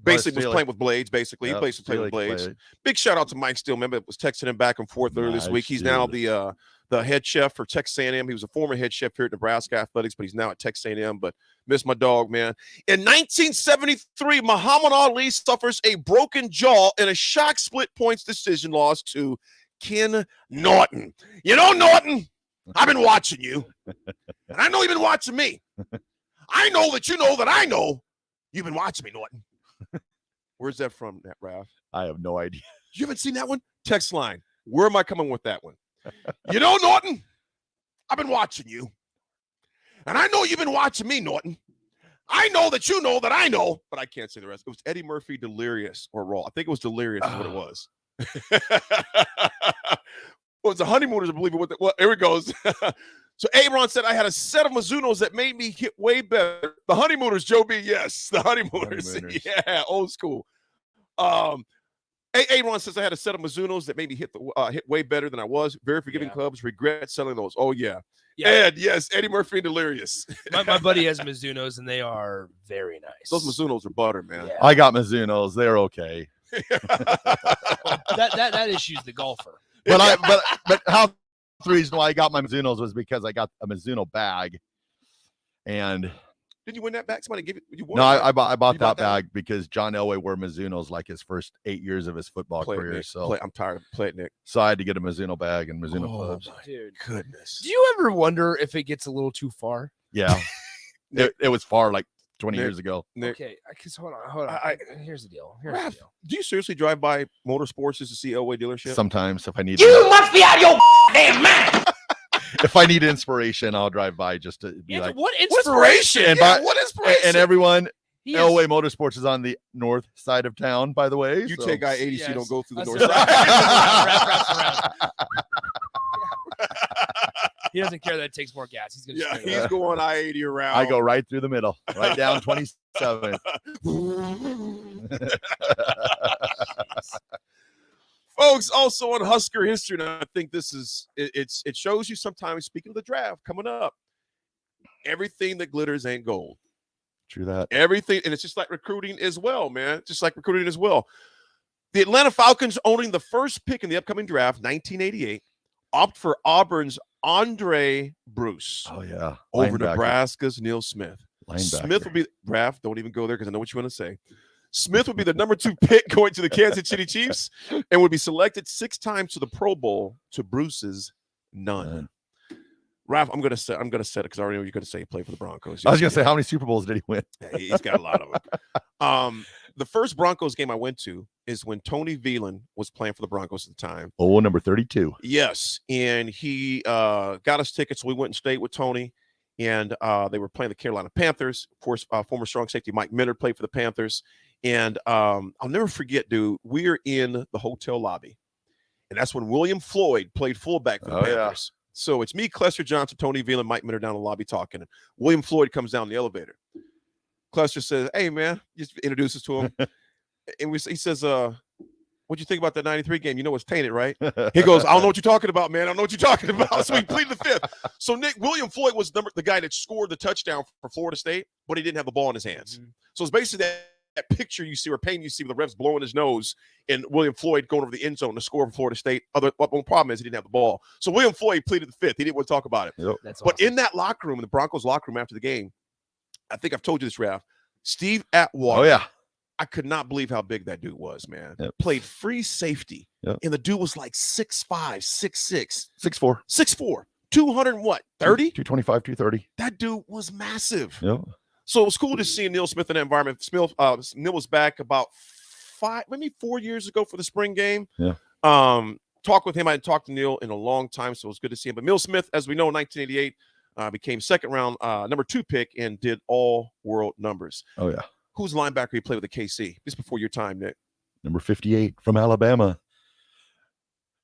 Basically, was playing with blades. Basically, Yep, he plays playing with Steele blades. played. Big shout out to Mike Steele. Remember, it was texting him back and forth earlier this week. He's now the head chef for Texas A&M. He was a former head chef here at Nebraska Athletics, but he's now at Texas A&M. But miss my dog, man. In 1973, Muhammad Ali suffers a broken jaw in a shock split points decision loss to Ken Norton. You know, Norton, I've been watching you, and I know you've been watching me. I know that you know that I know you've been watching me, Norton. Where's that from, Raff? I have no idea. You haven't seen that one? Text line. Where am I coming with that one? You know, Norton, I've been watching you. And I know you've been watching me, Norton. I know that you know that I know, but I can't say the rest. It was Eddie Murphy, Delirious or Raw. I think it was Delirious is what it was. Well, it's the Honeymooners, I believe. Well, here it goes. So Aaron said, I had a set of Mizunos that made me hit way better. The Honeymooners, Joe B. Yes, the Honeymooners. Yeah, old school. Aaron says, I had a set of Mizunos that made me hit way better than I was. Very forgiving clubs. Regret selling those. Oh, yeah. Ed, yes, Eddie Murphy and Delirious. my buddy has Mizunos, and they are very nice. Those Mizunos are butter, man. Yeah. I got Mizunos. They're okay. that issue's the golfer. But how the reason why I got my Mizunos was because I got a Mizuno bag, and did you win that bag? Somebody gave it. You won no, it? I bought that bag because John Elway wore Mizunos like his first 8 years of his football career. Nick. So I'm tired of playing, Nick. So I had to get a Mizuno bag and Mizuno clubs. Dude, goodness. Do you ever wonder if it gets a little too far? Yeah, it was far like 20 years ago. Nick, Okay, because hold on. Here's the deal. Raph, do you seriously drive by Motorsports just to see Elway dealership? Sometimes if I need must be out of your damn mind. if I need inspiration, I'll drive by just to be like, what inspiration? And, what inspiration? And everyone, He Elway Motorsports is on the north side of town, by the way. You so. take I-80 so you don't go through the north That's side. He doesn't care that it takes more gas. He's gonna He's going I-80 around. I go right through the middle, right down 27. Folks, also on Husker history, and I think this is it shows you sometimes, speaking of the draft coming up, everything that glitters ain't gold. True that. Everything, and it's just like recruiting as well, man. Just like recruiting as well. The Atlanta Falcons, owning the first pick in the upcoming draft, 1988, opt for Auburn's Andre Bruce. Oh, yeah. Over Linebacker. Nebraska's Neil Smith. Linebacker. Smith will be, Raph, don't even go there because I know what you want to say. Smith would be the number 2 pick going to the Kansas City Chiefs and would be selected 6 times to the Pro Bowl to Bruce's none. Raph, I'm gonna set it because I already know you're gonna say he played for the Broncos. I was gonna say, how many Super Bowls did he win? Yeah, he's got a lot of them. The first Broncos game I went to is when Tony Veland was playing for the Broncos at the time. Oh, number 32. Yes, and he got us tickets. So we went and stayed with Tony, and they were playing the Carolina Panthers. Of course, former strong safety Mike Minter played for the Panthers. And I'll never forget, dude, we're in the hotel lobby, and that's when William Floyd played fullback for the Panthers. So it's me, Clester Johnson, Tony Veland, Mike Minter down the lobby talking, and William Floyd comes down the elevator. Clester says, "Hey, man," just introduces to him, and he says, "What'd you think about that '93 game? You know it's tainted, right?" He goes, "I don't know what you're talking about, man. I don't know what you're talking about." So he pleaded the fifth. So William Floyd was the guy that scored the touchdown for Florida State, but he didn't have the ball in his hands. Mm-hmm. So it's basically that picture you see, or painting you see, with the refs blowing his nose and William Floyd going over the end zone to score for Florida State. One problem is he didn't have the ball. So William Floyd pleaded the fifth. He didn't want to talk about it. Yep. But in that locker room, in the Broncos locker room after the game, I think I've told you this, Ralph, Steve Atwater. Oh, yeah. I could not believe how big that dude was, man. Yep. Played free safety. Yep. And the dude was like 6'5", 6'6". 6'4". 6'4". 200 and what? 30? 225, 230. That dude was massive. Yep. So it was cool to see Neil Smith in that environment. Neil was back about 4 years ago for the spring game. Yeah. Talked with him. I hadn't talked to Neil in a long time, so it was good to see him. But Neil Smith, as we know, in 1988, became second round, number 2 pick, and did all world numbers. Oh, yeah. Who's the linebacker he played with the KC? Just before your time, Nick. Number 58 from Alabama.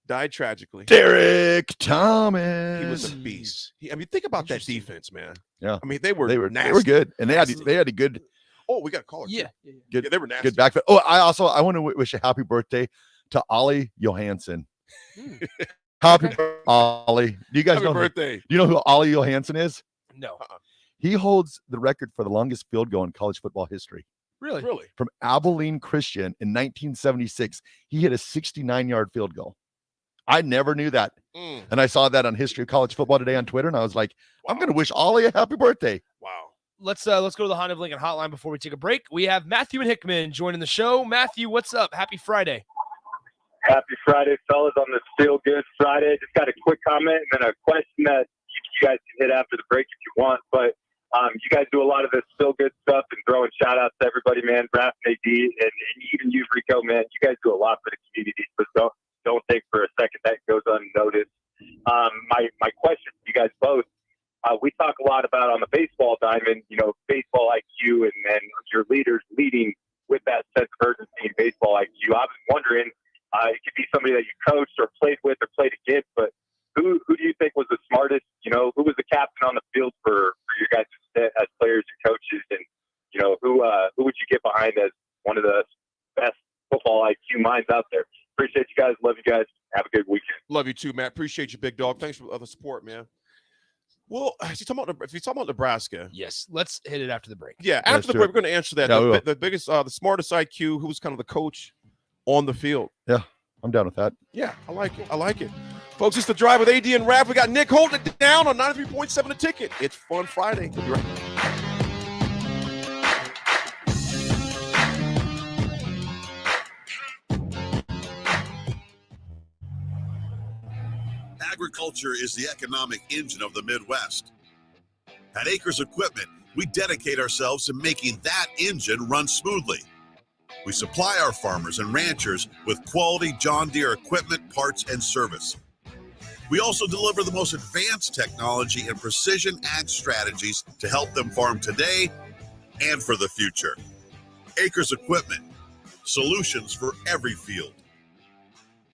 Died tragically. Derek Thomas. He was a beast. Think about that defense, man. Yeah. I mean, they were nasty. They were good, and they had a good. Oh, we got a caller. Yeah. Good. Yeah, they were nasty. Good backfield. Oh, I want to wish a happy birthday to Ollie Johansson. Happy birthday, Ollie. Do you guys Happy know birthday. Do you know who Ollie Johansson is? No. He holds the record for the longest field goal in college football history. Really? Really? From Abilene Christian in 1976. He hit a 69-yard field goal. I never knew that. And I saw that on History of College Football today on Twitter, and I was like, I'm going to wish Ollie a happy birthday. Wow. Let's go to the Honda of Lincoln hotline before we take a break. We have Matthew and Hickman joining the show. Matthew, what's up? Happy Friday. Happy Friday, fellas, on this Feel Good Friday. Just got a quick comment and then a question that you guys can hit after the break if you want. But you guys do a lot of this Feel Good stuff and throwing shout-outs to everybody, man. Raff and AD, and even you, Rico, man. You guys do a lot for the community, so don't think for a second that goes unnoticed. My question to you guys both, we talk a lot about on the baseball diamond, baseball IQ and then your leaders leading with that sense of urgency in baseball IQ. I was wondering, it could be somebody that you coached or played with or played against, but who do you think was the smartest? Who was the captain on the field for you guys as players and coaches? And, who would you get behind as one of the best football IQ minds out there? Appreciate you guys. Love you guys. Have a good weekend. Love you too, Matt. Appreciate you, big dog. Thanks for the support, man. Well, if you're talking about Nebraska. Yes, let's hit it after the break. Yeah, after the break, we're going to answer that. Yeah, the biggest, the smartest IQ, who was kind of the coach on the field. Yeah, I'm down with that. Yeah, I like it. Folks, it's The Drive with AD and Raff. We got Nick holding it down on 93.7 The Ticket. It's Fun Friday. We'll be right back. Agriculture is the economic engine of the Midwest. At Acres Equipment, we dedicate ourselves to making that engine run smoothly. We supply our farmers and ranchers with quality John Deere equipment, parts, and service. We also deliver the most advanced technology and precision ag strategies to help them farm today and for the future. Acres Equipment, solutions for every field.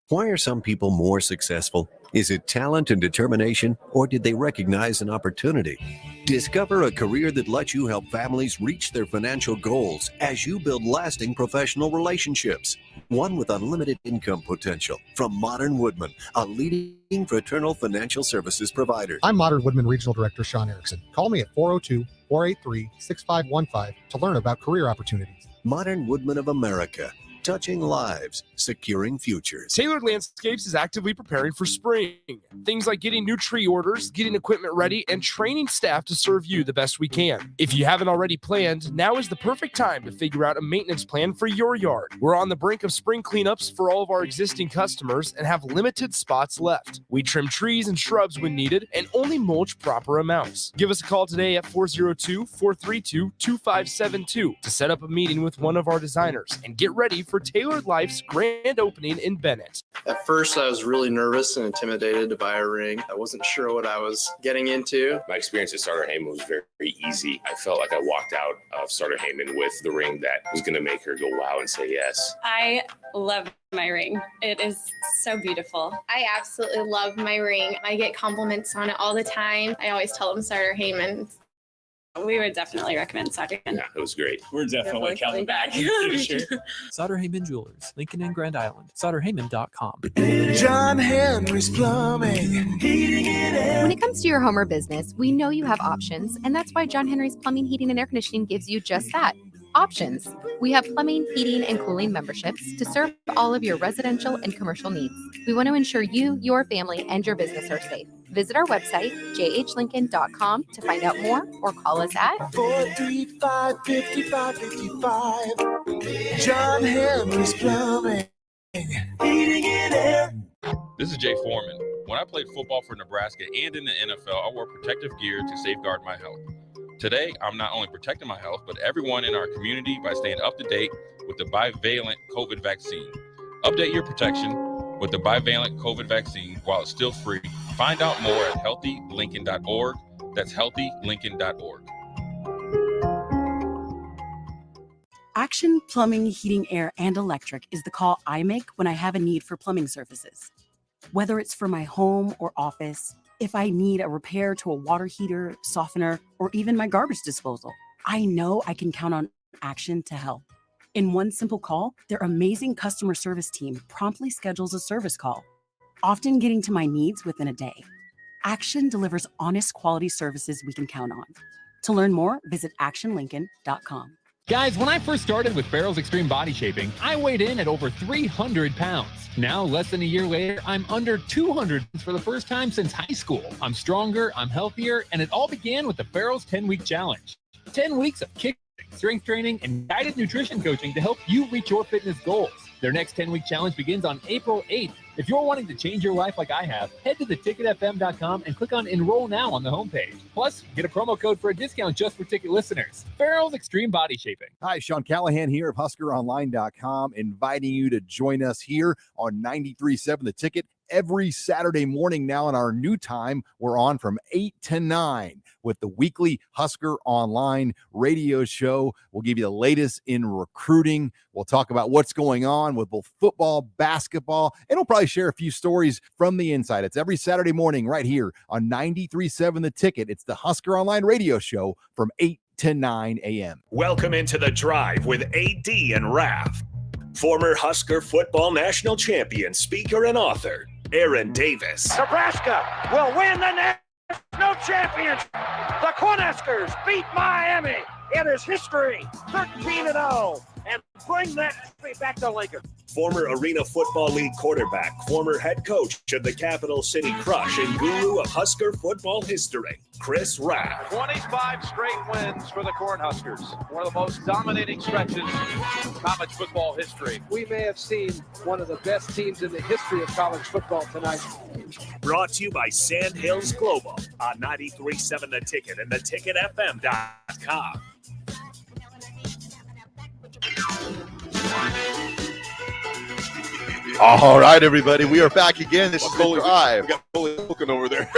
Why are some people more successful? Is it talent and determination, or did they recognize an opportunity? Discover a career that lets you help families reach their financial goals as you build lasting professional relationships. One with unlimited income potential from Modern Woodman, a leading fraternal financial services provider. I'm Modern Woodman Regional Director Sean Erickson. Call me at 402-483-6515 to learn about career opportunities. Modern Woodman of America. Touching lives, securing futures. Tailored Landscapes is actively preparing for spring. Things like getting new tree orders, getting equipment ready, and training staff to serve you the best we can. If you haven't already planned, now is the perfect time to figure out a maintenance plan for your yard. We're on the brink of spring cleanups for all of our existing customers and have limited spots left. We trim trees and shrubs when needed and only mulch proper amounts. Give us a call today at 402-432-2572 to set up a meeting with one of our designers and get ready for Tailored Life's grand opening in Bennett. At first, I was really nervous and intimidated to buy a ring. I wasn't sure what I was getting into. My experience at Starter Heyman was very, very easy. I felt like I walked out of Starter Heyman with the ring that was going to make her go wow and say yes. I love my ring. It is so beautiful. I absolutely love my ring. I get compliments on it all the time. I always tell them Starter Heyman. We would definitely recommend Starter Heyman. Yeah, it was great. We're definitely coming back in the future. Sauter Heyman Jewelers, Lincoln and Grand Island. SauterHeyman.com. John Henry's Plumbing, heating and air. When it comes to your home or business, we know you have options, and that's why John Henry's Plumbing, Heating, and Air Conditioning gives you just that. Options. We have plumbing, heating, and cooling memberships to serve all of your residential and commercial needs. We want to ensure you, your family, and your business are safe. Visit our website, jhlincoln.com, to find out more or call us at 435-5555. John Henry's Plumbing, heating and air. This is Jay Foreman. When I played football for Nebraska and in the NFL, I wore protective gear to safeguard my health. Today, I'm not only protecting my health, but everyone in our community by staying up to date with the bivalent COVID vaccine. Update your protection with the bivalent COVID vaccine while it's still free. Find out more at healthylincoln.org. That's healthylincoln.org. Action Plumbing, Heating, Air, and Electric is the call I make when I have a need for plumbing services. Whether it's for my home or office, if I need a repair to a water heater, softener, or even my garbage disposal, I know I can count on Action to help. In one simple call, their amazing customer service team promptly schedules a service call, often getting to my needs within a day. Action delivers honest quality services we can count on. To learn more, visit actionlincoln.com. Guys, when I first started with Farrell's Extreme Body Shaping, I weighed in at over 300 pounds. Now, less than a year later, I'm under 200 for the first time since high school. I'm stronger, I'm healthier, and it all began with the Farrell's 10-week challenge. 10 weeks of kick, strength training, and guided nutrition coaching to help you reach your fitness goals. Their next 10-week challenge begins on April 8th. If you're wanting to change your life like I have, head to theticketfm.com and click on Enroll Now on the homepage. Plus, get a promo code for a discount just for ticket listeners. Farrell's Extreme Body Shaping. Hi, Sean Callahan here of HuskerOnline.com, inviting you to join us here on 93.7 The Ticket every Saturday morning now in our new time. We're on from 8 to 9 with the weekly Husker Online radio show. We'll give you the latest in recruiting. We'll talk about what's going on with both football, basketball, and we'll probably share a few stories from the inside. It's every Saturday morning right here on 93.7 The Ticket. It's the Husker Online radio show from 8 to 9 a.m. Welcome into The Drive with AD and Raff. Former Husker football national champion, speaker, and author, Aaron Davis. Nebraska will win the national championship. The Cornhuskers beat Miami. It is history, 13-0, and bring that back to Lincoln. Former Arena Football League quarterback, former head coach of the Capital City Crush, and guru of Husker football history, Chris Raff. 25 straight wins for the Cornhuskers. One of the most dominating stretches in college football history. We may have seen one of the best teams in the history of college football tonight. Brought to you by Sand Hills Global on 93.7 The Ticket and theticketfm.com. All right, everybody, we are back again. This is The Drive. We got Coley cooking over there.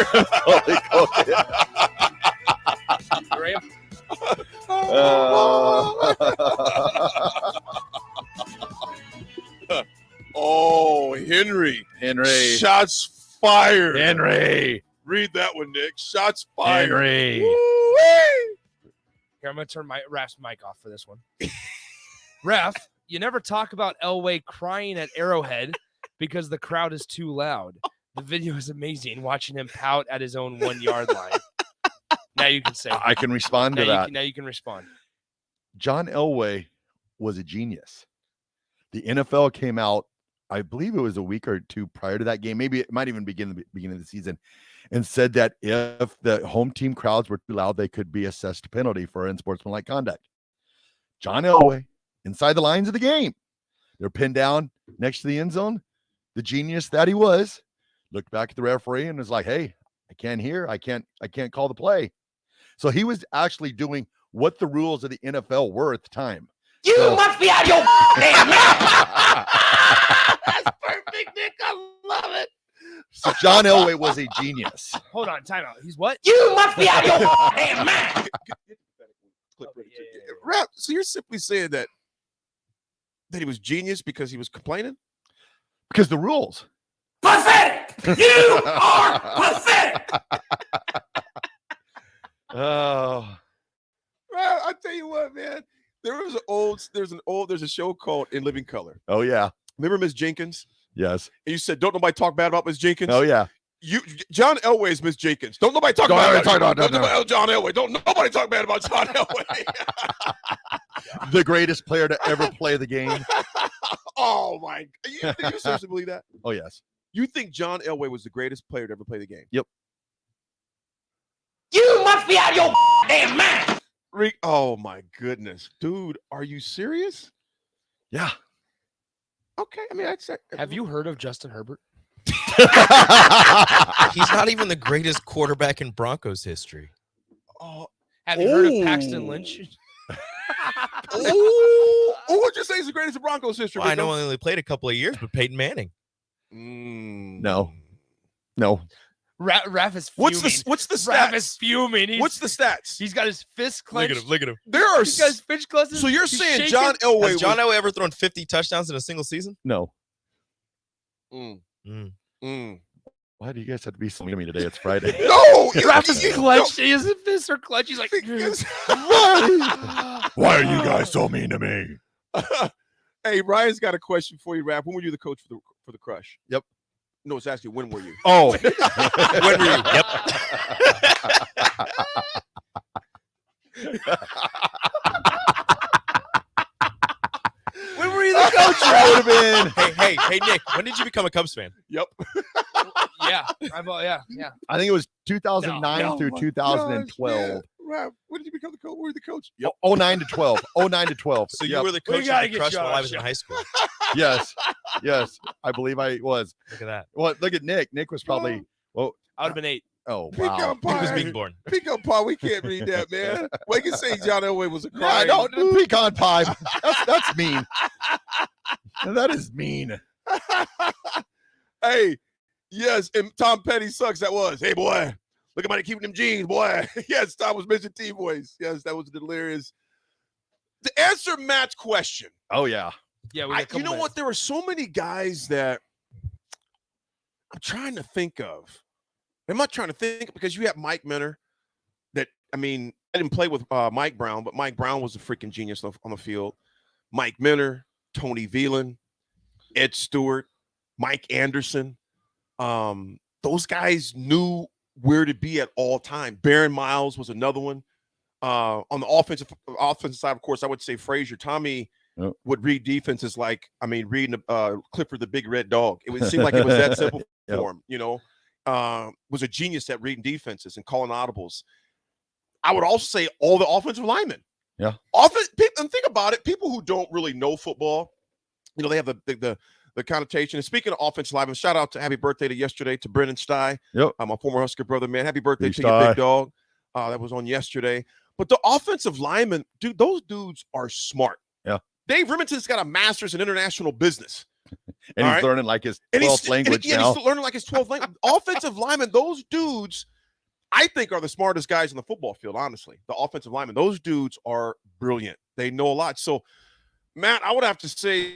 Oh, Henry. Shots fired. Henry. Read that one, Nick. Shots fired. Henry. Here, I'm going to turn Raph's mic off for this one. Raph, you never talk about Elway crying at Arrowhead because the crowd is too loud. The video is amazing, watching him pout at his own 1 yard line. Now you can say it. I can respond to that. Now you can respond. John Elway was a genius. The NFL came out, I believe it was a week or two prior to that game. Maybe it might even begin the beginning of the season, and said that if the home team crowds were too loud, they could be assessed a penalty for unsportsmanlike conduct. John Elway, inside the lines of the game, they're pinned down next to the end zone. The genius that he was, looked back at the referee and was like, "Hey, I can't hear. I can't call the play." So he was actually doing what the rules of the NFL were at the time. You must be out your damn mind. That's perfect, Nick. I love it. So John Elway was a genius. Hold on, time out. He's what? You must be out your damn mind. Rap, so you're simply saying that he was genius because he was complaining? Because the rules. Pathetic. You are pathetic. Oh. Well, I tell you what, man. There's a show called In Living Color. Oh, yeah. Remember Miss Jenkins? Yes. And you said, don't nobody talk bad about Miss Jenkins? Oh, yeah. John Elway is Miss Jenkins. Don't nobody talk bad about John Elway. Don't nobody talk bad about John Elway. The greatest player to ever play the game. Oh, my. You seriously believe that? Oh, yes. You think John Elway was the greatest player to ever play the game? Yep. You must be out your damn mind. Oh, my goodness. Dude, are you serious? Yeah. Okay. I mean, have you heard of Justin Herbert? He's not even the greatest quarterback in Broncos history. Have you heard of Paxton Lynch? Who would you say is the greatest in Broncos history? Well, I know he only played a couple of years, but Peyton Manning. No. Raff is fuming. What's the stats? Raff is fuming. What's the stats? He's got his fist clenched. Look at him. He's got his fist clenched. So you're He's saying shaking. John Elway Has John Elway ever thrown 50 touchdowns in a single season? No. Mm. Why do you guys have to be so mean to me today? It's Friday. No! Raff is clenched. His fists are clenched. He's like, Why are you guys so mean to me? Hey, Ryan's got a question for you, Raff. When were you the coach for the Crush? Yep. No, it's asking when were you? Oh. When were you? Yep. That would have been. Hey, Nick. When did you become a Cubs fan? Yep. Yeah. Yeah. I think it was 2009 through 2012. Right. When did you become the coach? Were you the coach? Yep. 09 to 12. 09 to 12. So you were the coach of the Crush while I was in high school. Yes. I believe I was. Look at that. Well, look at Nick. Nick was probably. Well, I would have been 8. Oh, wow. Pecan pie. Nick was being born. Pecan pie. We can't read that, man. We can say John Elway was a Yeah, crying. no, pecan pie. That's mean. That is mean. Hey, yes, and Tom Petty sucks. That was. Hey, boy, look at my keeping them jeans, boy. Yes, Tom was mentioning T-Boys. Yes, that was delirious. To answer Matt's question. Oh, yeah. Yeah, You know what? There were so many guys that I'm trying to think of. I'm not trying to think because you have Mike Minter. That I didn't play with Mike Brown, but Mike Brown was a freaking genius on the field. Mike Minter, Tony Veland, Ed Stewart, Mike Anderson. Those guys knew where to be at all time. Baron Miles was another one. On the offensive side, of course, I would say Frazier. Tommy would read defenses like, reading Clifford the Big Red Dog. It would seem like it was that simple for him, was a genius at reading defenses and calling audibles. I would also say all the offensive linemen. Yeah. And think about it. People who don't really know football, they have the connotation. And speaking of offensive linemen, shout out to happy birthday yesterday to Brennan Stye. Yep. My former Husker brother, man. Happy birthday to Stye. your big dog. That was on yesterday. But the offensive linemen, dude, those dudes are smart. Yeah. Dave Remington's got a master's in international business. And he's learning like his 12th language now. He's learning like his 12th language. Offensive linemen, those dudes, I think, are the smartest guys on the football field, honestly. The offensive linemen, those dudes are brilliant. They know a lot. So, Matt, I would have to say,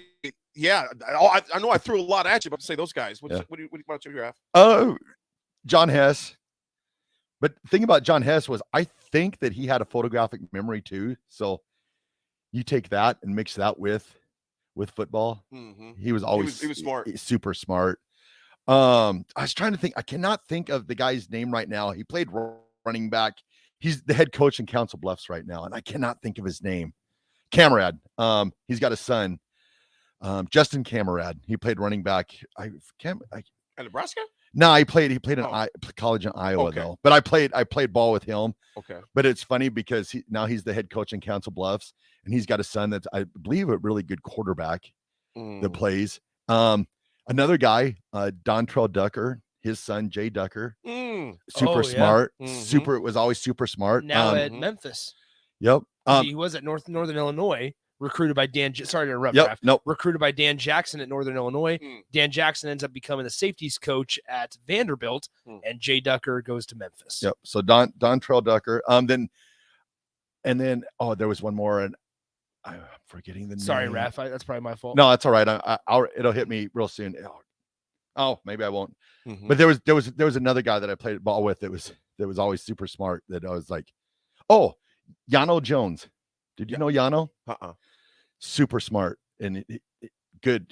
yeah, I know I threw a lot at you, but to say those guys. What do you want to have? Oh, John Hess. But the thing about John Hess was I think that he had a photographic memory too. So you take that and mix that with football. Mm-hmm. He was always he was smart. Super smart. I was trying to think. I cannot think of the guy's name right now. He played running back. He's the head coach in Council Bluffs right now, and I cannot think of his name. Camarade. He's got a son, Justin Camarade. He played running back. At Nebraska? No, he played in college in Iowa though. But I played ball with him. Okay. But it's funny because now he's the head coach in Council Bluffs, and he's got a son that's, I believe, a really good quarterback that plays. Another guy, Dontrell Ducker, his son Jay Ducker, super smart. Mm-hmm. Was always super smart. Now at Memphis. Yep. He was at Northern Illinois, recruited by Dan. Sorry to interrupt. Yep. Raff. Nope. Recruited by Dan Jackson at Northern Illinois. Dan Jackson ends up becoming the safeties coach at Vanderbilt, and Jay Ducker goes to Memphis. Yep. So Dontrell Ducker. Then there was one more, and I'm forgetting the name. Sorry, Raff. That's probably my fault. No, that's all right. It'll hit me real soon. Oh, maybe I won't. Mm-hmm. But there was another guy that I played ball with that was always super smart. That I was like, oh, Yano Jones. Did you know Yano? Super smart and good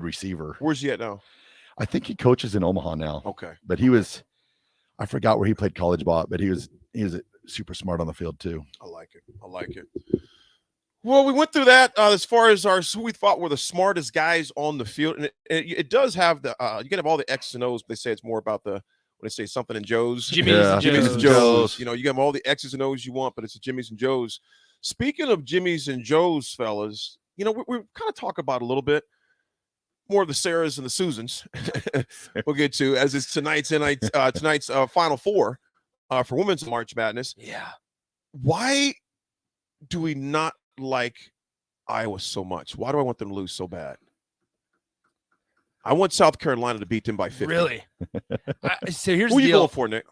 receiver. Where's he at now? I think he coaches in Omaha now. Okay. But I forgot where he played college ball, but he was super smart on the field too. I like it. Well, we went through that as far as who we thought were the smartest guys on the field, and it does have the you can have all the X's and O's. But they say it's more about when they say something in Joe's. Jimmy's and Joe's. You can have all the X's and O's you want, but it's the Jimmy's and Joe's. Speaking of Jimmy's and Joe's, fellas, we kind of talk about a little bit more of the Sarahs and the Susans. We'll get to as it's tonight's Final Four for Women's March Madness. Yeah. Why do we not like Iowa so much? Why do I want them to lose so bad? I want South Carolina to beat them by 50. Really? So here's Who the you deal. going for, Nick?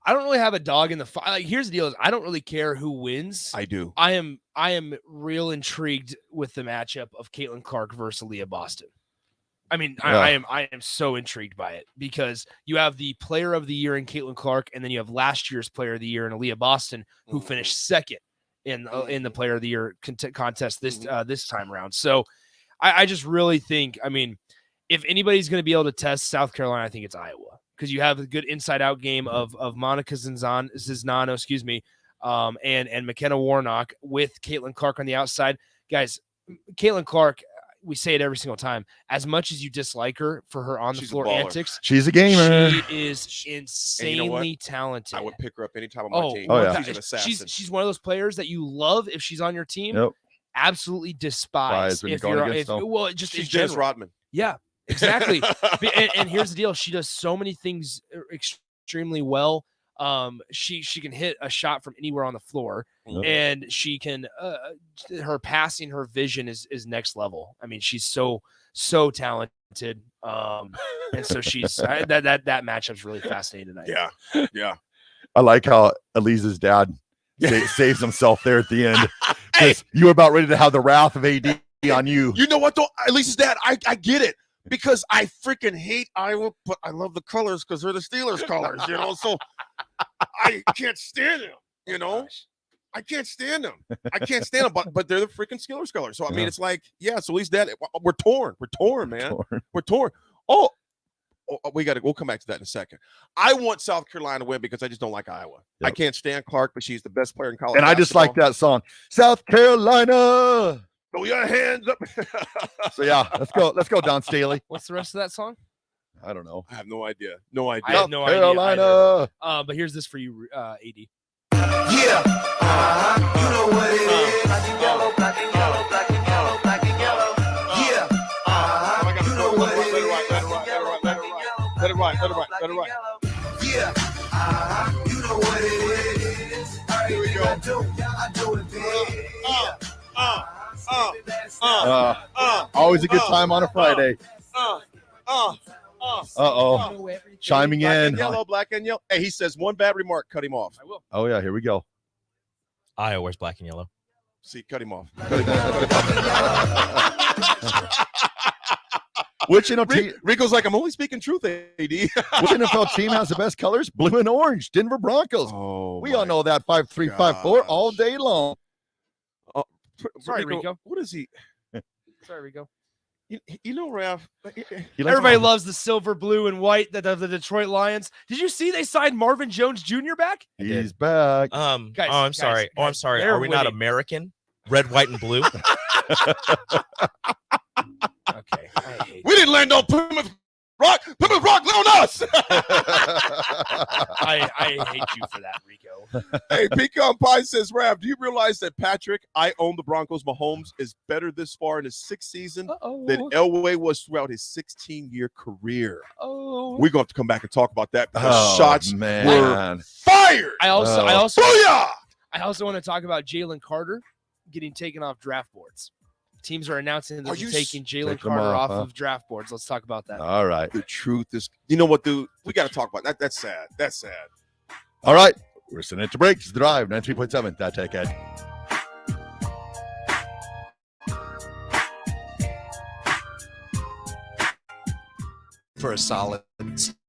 I don't really have a dog in the fight. Like, here's the deal: is I don't really care who wins. I do. I am real intrigued with the matchup of Caitlin Clark versus Leah Boston. I mean, I am so intrigued by it because you have the Player of the Year in Caitlin Clark, and then you have last year's Player of the Year in Leah Boston, who finished second in the Player of the Year contest this time around. So, I just really think, if anybody's going to be able to test South Carolina, I think it's Iowa. Because you have a good inside-out game of Monica Zinzano, and McKenna Warnock with Caitlin Clark on the outside. guys, Caitlin Clark, we say it every single time. As much as you dislike her for her on the floor antics, she's a gamer. She is insanely talented. I would pick her up anytime on my team. Oh, yeah. She's an assassin. She's one of those players that you love if she's on your team. Yep. Absolutely despise when if you're going you're against them. well, just She's in Dennis general. Rodman. Yeah, exactly. and here's the deal: she does so many things extremely well. She can hit a shot from anywhere on the floor, and she can. Her passing, her vision is next level. I mean, she's so talented. And so she's that matchup's really fascinating tonight. Yeah. I like how Elise's dad saves himself there at the end. You were about ready to have the wrath of AD on you. You know what though? Elise's dad, I get it. Because I freaking hate Iowa, but I love the colors because they're the Steelers colors, So I can't stand them, I can't stand them. But they're the freaking Steelers colors. So I mean, it's like, so at least that we're torn. We're torn, man. We're torn. We'll come back to that in a second. I want South Carolina to win because I just don't like Iowa. Yep. I can't stand Clark, but she's the best player in college. And I just like that song, South Carolina. Throw your hands up. So let's go, Don Staley. What's the rest of that song? I don't know. I have no idea. I have no Carolina. idea. But here's this for you, AD. Yeah. You know what it is. Black and yellow, black and yellow, black and yellow, black and yellow. Yeah. You know what it is. Let it ride. Yeah. You know what it is. Here we go. I do it big. Always a good time on a Friday. Chiming in. Black and yellow. Hey, he says one bad remark, cut him off. I will. Oh yeah, here we go. Iowa wears black and yellow. See, cut him off. Which NFL Rico's like, I'm only speaking truth, AD. Which NFL team has the best colors? Blue and orange. Denver Broncos. We all know that 5-3-5-4 all day long. Sorry, Rico. What is he? Sorry, Rico. You know, Raff. Everybody loves the silver, blue, and white that of the Detroit Lions. Did you see they signed Marvin Jones Jr. back? He's back. I'm sorry. Are we not American? Red, white, and blue. Okay. I hate We didn't land on Plymouth Rock. Plymouth Rock on us. I hate you for that, Rico. Hey, Pecan Pie says, Rav, do you realize that Patrick, I own the Broncos, Mahomes, is better this far in his 6th season than Elway was throughout his 16-year career? Oh. We're going to have to come back and talk about that because shots were fired. I also Booyah! want to talk about Jalen Carter getting taken off draft boards. Teams are announcing that they're taking Jalen Carter off of draft boards. Let's talk about that. All right. The truth is, you know what, dude? We got to talk about that. That's sad. That's sad. All right. We're sending it to break. It's the Drive, 93.7. That Tech Ed. For a solid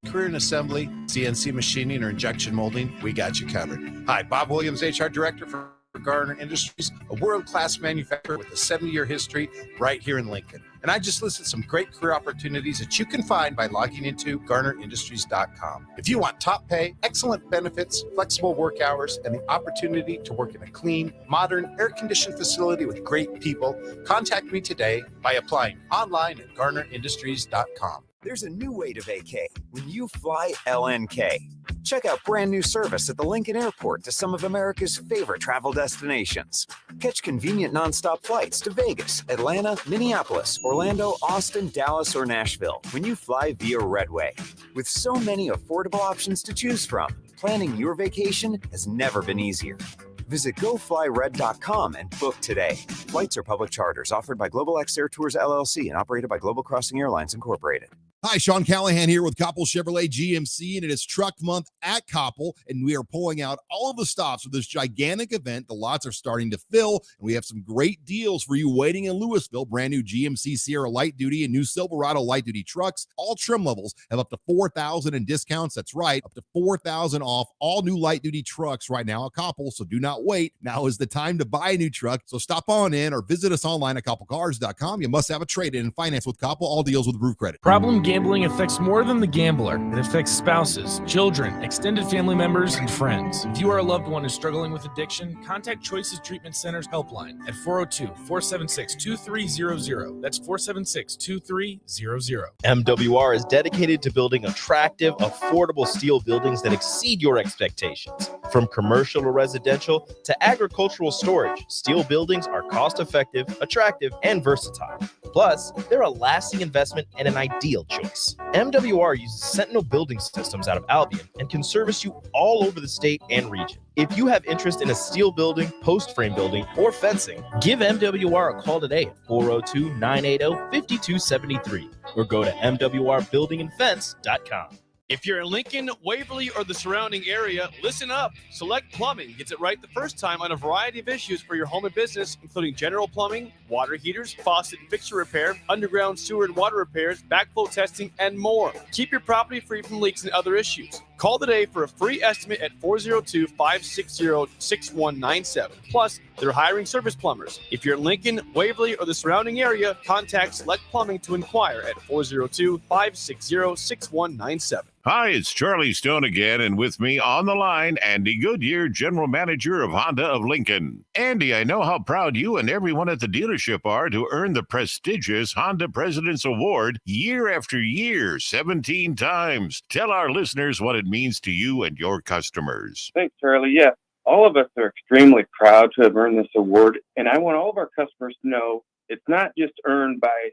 career in assembly, CNC machining, or injection molding, we got you covered. Hi, Bob Williams, HR Director for Garner Industries, a world-class manufacturer with a 70-year history right here in Lincoln. And I just listed some great career opportunities that you can find by logging into GarnerIndustries.com. If you want top pay, excellent benefits, flexible work hours, and the opportunity to work in a clean, modern, air-conditioned facility with great people, contact me today by applying online at GarnerIndustries.com. There's a new way to vacay when you fly LNK. Check out brand new service at the Lincoln Airport to some of America's favorite travel destinations. Catch convenient nonstop flights to Vegas, Atlanta, Minneapolis, Orlando, Austin, Dallas, or Nashville when you fly via Redway. With so many affordable options to choose from, planning your vacation has never been easier. Visit GoFlyRed.com and book today. Flights are public charters offered by Global X Air Tours LLC and operated by Global Crossing Airlines Incorporated. Hi, Sean Callahan here with Koppel Chevrolet GMC, and it is Truck Month at Koppel, and we are pulling out all of the stops for this gigantic event. The lots are starting to fill, and we have some great deals for you waiting in Louisville. Brand new GMC Sierra Light Duty and new Silverado Light Duty trucks. All trim levels have up to $4,000 in discounts. That's right, up to $4,000 off all new light duty trucks right now at Koppel. So do not wait. Now is the time to buy a new truck. So stop on in or visit us online at koppelcars.com. You must have a trade-in and finance with Koppel. All deals with approved credit. Problem Gambling affects more than the gambler. It affects spouses, children, extended family members, and friends. If you are a loved one who's struggling with addiction, contact Choices Treatment Center's helpline at 402-476-2300. That's 476-2300. MWR is dedicated to building attractive, affordable steel buildings that exceed your expectations. From commercial to residential to agricultural storage, steel buildings are cost-effective, attractive, and versatile. Plus, they're a lasting investment and an ideal choice. MWR uses Sentinel Building Systems out of Albion and can service you all over the state and region. If you have interest in a steel building, post frame building, or fencing, give MWR a call today at 402-980-5273 or go to mwrbuildingandfence.com. If you're in Lincoln, Waverly, or the surrounding area, listen up. Select Plumbing gets it right the first time on a variety of issues for your home and business, including general plumbing, water heaters, faucet and fixture repair, underground sewer and water repairs, backflow testing, and more. Keep your property free from leaks and other issues. Call today for a free estimate at 402-560-6197. Plus, they're hiring service plumbers. If you're in Lincoln, Waverly, or the surrounding area, contact Select Plumbing to inquire at 402-560-6197. Hi, it's Charlie Stone again, and with me on the line, Andy Goodyear, General Manager of Honda of Lincoln. Andy, I know how proud you and everyone at the dealership are to earn the prestigious Honda President's Award year after year, 17 times. Tell our listeners what it means to you and your customers. Thanks, Charlie. Yeah, all of us are extremely proud to have earned this award, and I want all of our customers to know it's not just earned by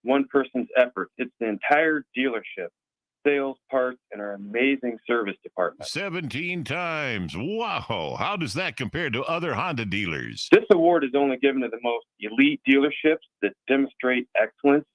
one person's efforts. It's the entire dealership. Sales, parts, and our amazing service department. 17 times. Wow. How does that compare to other Honda dealers? This award is only given to the most elite dealerships that demonstrate excellence.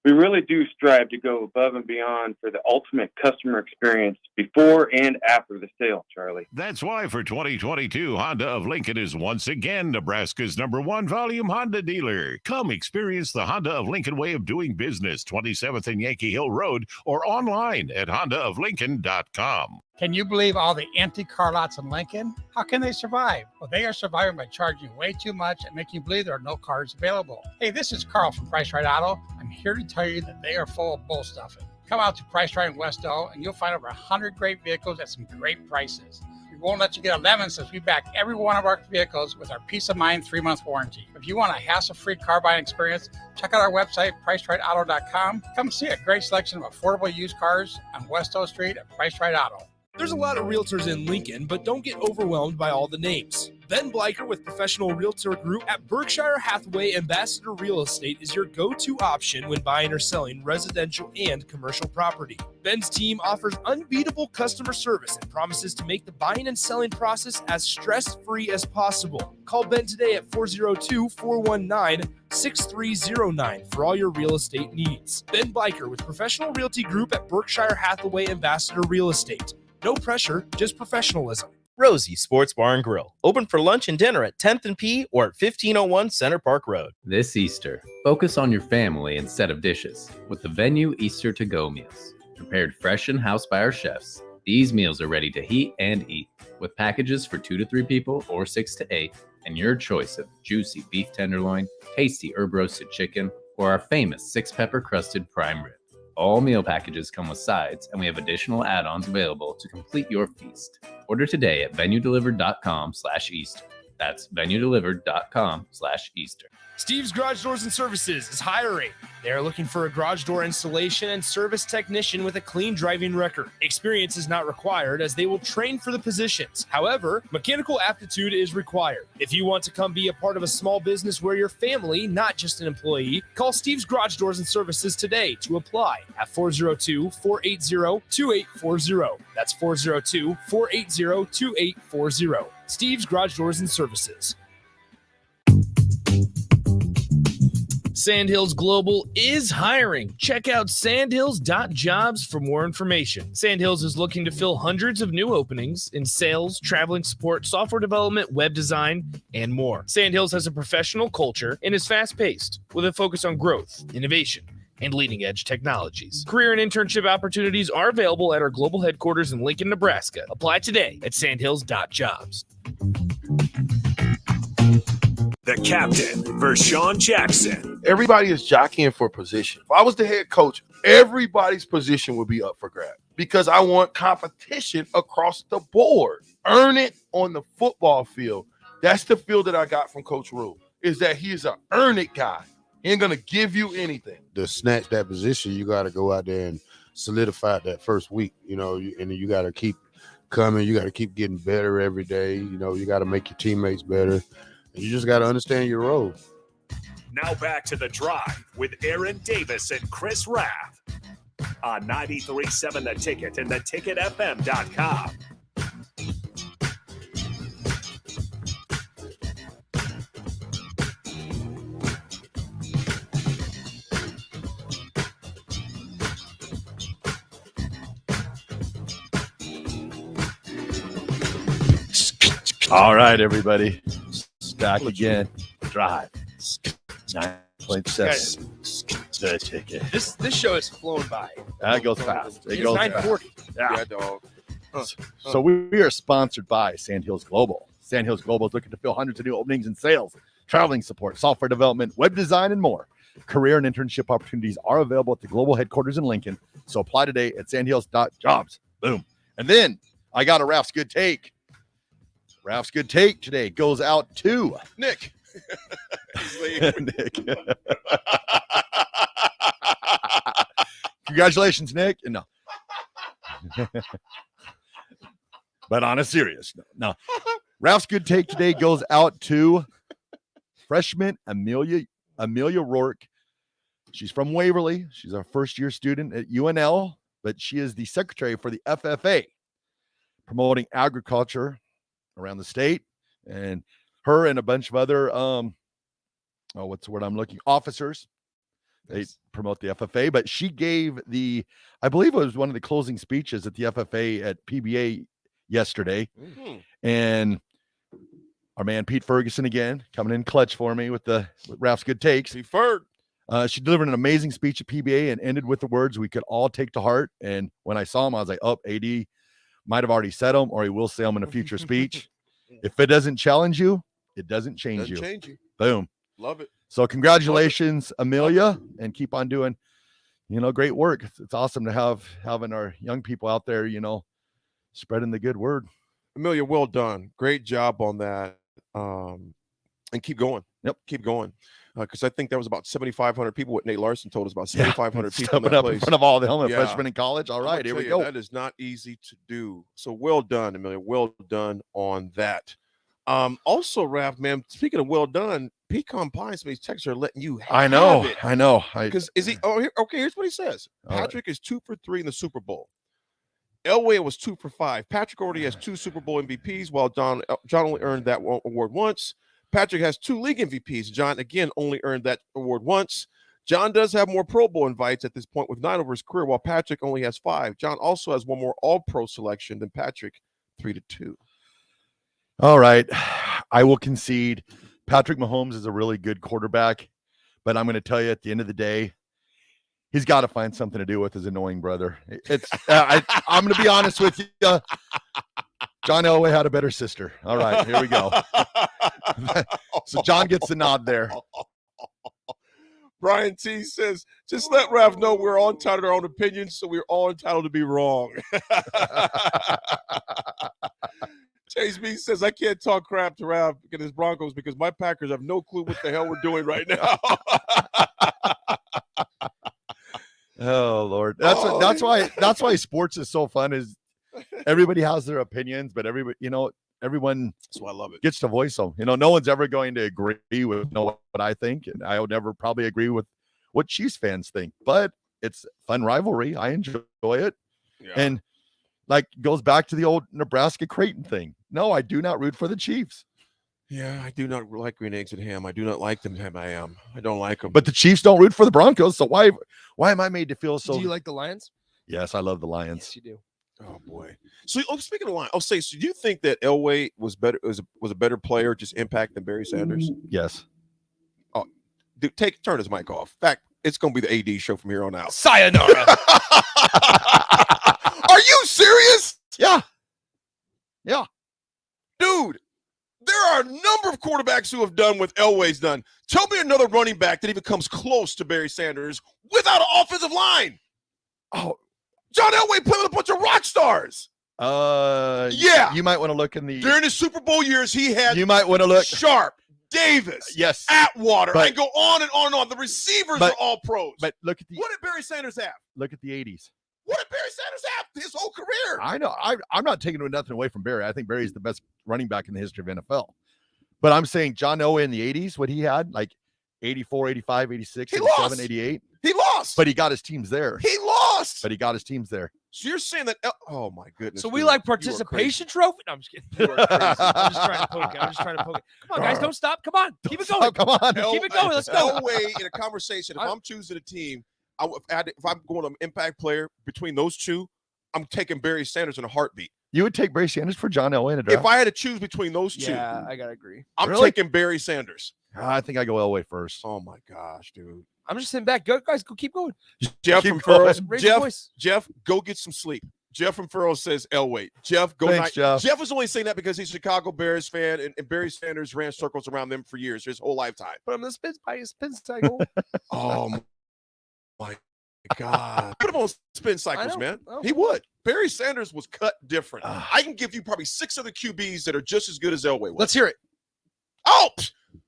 We really do strive to go above and beyond for the ultimate customer experience before and after the sale, Charlie. That's why for 2022, Honda of Lincoln is once again Nebraska's #1 volume Honda dealer. Come experience the Honda of Lincoln way of doing business, 27th and Yankee Hill Road, or online at hondaoflincoln.com. Can you believe all the empty car lots in Lincoln? How can they survive? Well, they are surviving by charging way too much and making you believe there are no cars available. Hey, this is Carl from Price Right Auto. I'm here to tell you that they are full of bull stuffing. Come out to Price Right in Westo and you'll find over 100 great vehicles at some great prices. We won't let you get a lemon since we back every one of our vehicles with our Peace of Mind 3-month warranty. If you want a hassle-free car buying experience, check out our website, PriceRightAuto.com. Come see a great selection of affordable used cars on Westo Street at Price Right Auto. There's a lot of realtors in Lincoln, but don't get overwhelmed by all the names. Ben Bleicher with Professional Realtor Group at Berkshire Hathaway Ambassador Real Estate is your go-to option when buying or selling residential and commercial property. Ben's team offers unbeatable customer service and promises to make the buying and selling process as stress-free as possible. Call Ben today at 402-419-6309 for all your real estate needs. Ben Bleicher with Professional Realty Group at Berkshire Hathaway Ambassador Real Estate. No pressure, just professionalism. Rosie Sports Bar and Grill, open for lunch and dinner at 10th and P or at 1501 Center Park Road. This Easter, focus on your family instead of dishes with the Venue Easter to-go meals. Prepared fresh in-house by our chefs, these meals are ready to heat and eat with packages for 2 to 3 people or 6 to 8 and your choice of juicy beef tenderloin, tasty herb roasted chicken, or our famous 6-pepper crusted prime rib. All meal packages come with sides, and we have additional add-ons available to complete your feast. Order today at venuedelivered.com/Easter. That's venuedelivered.com/Easter. Steve's Garage Doors and Services is hiring. They are looking for a garage door installation and service technician with a clean driving record. Experience is not required as they will train for the positions. However, mechanical aptitude is required. If you want to come be a part of a small business where you're family, not just an employee, call Steve's Garage Doors and Services today to apply at 402-480-2840. That's 402-480-2840. Steve's Garage Doors and Services. Sandhills Global is hiring. Check out sandhills.jobs for more information. Sandhills is looking to fill hundreds of new openings in sales, traveling support, software development, web design, and more. Sandhills has a professional culture and is fast-paced with a focus on growth, innovation, and leading-edge technologies. Career and internship opportunities are available at our global headquarters in Lincoln, Nebraska. Apply today at sandhills.jobs. The captain, Vershawn Jackson. Everybody is jockeying for position. If I was the head coach, everybody's position would be up for grab because I want competition across the board. Earn it on the football field. That's the feel that I got from Coach Rule, is that he's an earn it guy. He ain't going to give you anything. To snatch that position, you got to go out there and solidify that first week, and you got to keep coming. You got to keep getting better every day. You got to make your teammates better. You just got to understand your role. Now back to The Drive with Aaron Davis and Chris Raff on 93.7 The Ticket and theticketfm.com. All right, everybody. Back again. Drive. 9.7. The Ticket. This show is flown by. That goes fast. It goes 9:40. Yeah, dog. So we are sponsored by Sandhills Global. Sandhills Global is looking to fill hundreds of new openings in sales, traveling support, software development, web design, and more. Career and internship opportunities are available at the global headquarters in Lincoln. So apply today at sandhills.jobs. Boom. And then I got a Raff's Good Take. Raff's Good Take today goes out to Nick. Nick. Congratulations, Nick. No. But on a serious note, no. Ralph's Good Take today goes out to freshman Amelia Rourke. She's from Waverly. She's our first-year student at UNL, but she is the secretary for the FFA, promoting agriculture around the state. And her and a bunch of other what's the word I'm looking, officers, they promote the FFA. But she gave I believe it was one of the closing speeches at the FFA at PBA yesterday. And our man Pete Ferguson again coming in clutch for me with Ralph's Good Takes. Pete Ferg. She delivered an amazing speech at PBA and ended with the words we could all take to heart. And when I saw him, I was like, AD might have already said them, or he will say them in a future speech. If it doesn't challenge you, it doesn't change you. Boom. Love it. So congratulations, Amelia, and keep on doing, great work. It's awesome to having our young people out there, spreading the good word. Amelia, well done. Great job on that. And keep going. Yep. Keep going. Because I think that was about 7,500 people. What Nate Larson told us, about 7,500 people in that up place. in front of all the freshmen in college. All right, here we go. That is not easy to do. So well done, Amelia. Well done on that. Also, Raph, man, speaking of well done, Pecan Pie, some of these texts are letting you have I know. Because is he? Oh, here's what he says. Patrick is 2 for 3 in the Super Bowl. Elway was 2 for 5. Patrick already has 2 Super Bowl MVPs, while John only earned that award once. Patrick has 2 league MVPs. John, again, only earned that award once. John does have more Pro Bowl invites at this point with 9 over his career, while Patrick only has 5. John also has 1 more All-Pro selection than Patrick, 3-2. All right. I will concede Patrick Mahomes is a really good quarterback, but I'm going to tell you at the end of the day, he's got to find something to do with his annoying brother. I'm going to be honest with you. John Elway had a better sister. All right, here we go. So John gets the nod there. Brian T says, just let Raph know we're all entitled to our own opinions, so we're all entitled to be wrong. Chase B says, I can't talk crap to Raph and his Broncos because my Packers have no clue what the hell we're doing right now. Oh Lord, that's why sports is so fun. Is everybody has their opinions, but everyone that's why I love it. Gets to voice them. No one's ever going to agree with what I think, and I would never probably agree with what Chiefs fans think. But it's fun rivalry. I enjoy it, and goes back to the old Nebraska Creighton thing. No, I do not root for the Chiefs. Yeah, I do not like green eggs and ham. I do not like them. I don't like them. But the Chiefs don't root for the Broncos, so why am I made to feel so? Do you like the Lions? Yes, I love the Lions. Yes, you do. Oh boy. So speaking of Lions, so do you think that Elway was better? Was a better player, just impact than Barry Sanders? Yes. Oh, dude, turn his mic off. In fact, it's going to be the AD show from here on out. Sayonara. Are you serious? Yeah. Dude, There are a number of quarterbacks who have done what Elway's done. Tell me another running back that even comes close to Barry Sanders without an offensive line. Oh, John Elway played with a bunch of rock stars. Yeah. You might want to look in the During his Super Bowl years, he had You might want to look Sharp, Davis, Yes. Atwater. But- I go on and on and on. The receivers are all pros. But look at the What did Barry Sanders have? look at the 80s. What did Barry Sanders have his whole career? I know. I'm not taking nothing away from Barry. I think Barry's the best running back in the history of NFL. But I'm saying John Elway in the 80s, what he had, like 84, 85, 86, He 87, lost. 88. He lost. But he got his teams there. He lost. But he got his teams there. So you're saying that? Oh my goodness. So we dude. like You are participation crazy. trophy? No, I'm just kidding. You are crazy. I'm just trying to poke it. I'm just trying to poke it. Come on, guys, don't stop. Come on, keep it going. Come on. Keep it going. Let's go. Elway in a conversation. If I'm choosing a team, if I'm going to an impact player between those two, I'm taking Barry Sanders in a heartbeat. You would take Barry Sanders for John Elway in a draft? If I had to choose between those two, Yeah, I gotta agree. I'm Really? taking Barry Sanders. I think I go Elway first. Oh my gosh, dude. I'm just sitting back. Go, guys, go keep going. Jeff Keep from going. Furrows. Raise your voice. Jeff, go get some sleep. Jeff from Furrows says Elway. Jeff, go Thanks, night. Jeff. Is only saying that because he's a Chicago Bears fan, and Barry Sanders ran circles around them for years, his whole lifetime. Put him in the spin cycle. Oh my God. Put him on spin cycles, know. man. Oh. He would. Barry Sanders was cut different. I can give you probably 6 other QBs that are just as good as Elway was. Let's hear it. Oh,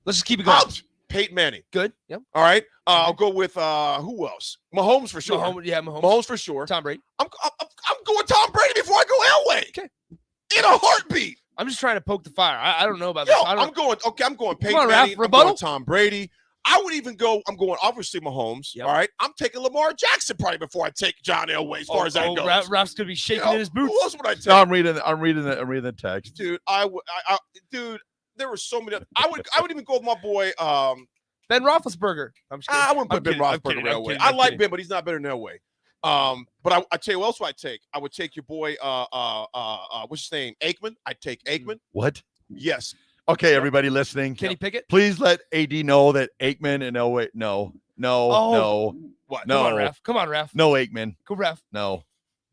Let's just keep it going. Peyton Manning. Good. Yep. All right. I'll go with who else? Mahomes for sure. Mahomes. Mahomes for sure. Tom Brady. I'm going Tom Brady before I go Elway. Okay. In a heartbeat. I'm just trying to poke the fire. I don't know about this. Yo, I don't I'm going Peyton on, Raph, Manning. I'm rebuttal? going Tom Brady. I would even go, I'm going obviously Mahomes. Yep. All right. I'm taking Lamar Jackson probably before I take John Elway as far as that goes. Raph's gonna be shaking Yo, in his boots. Who else would I take? No, I'm reading the text. Dude, dude, there were so many. I would even go with my boy. Ben Roethlisberger. I'm just kidding. I wouldn't put Ben I'm Roethlisberger kidding, I'm Elway. kidding, I I'm like kidding. Ben, but he's not better than Elway. But I tell you what else would I take? I would take your boy what's his name? Aikman. I'd take Aikman. What? Yes. Okay, everybody listening. Kenny Pickett. Please let AD know that Aikman and Elway. No. What? No. Come on, Raph. Come on, Raph. No Aikman. Go, Raph. No.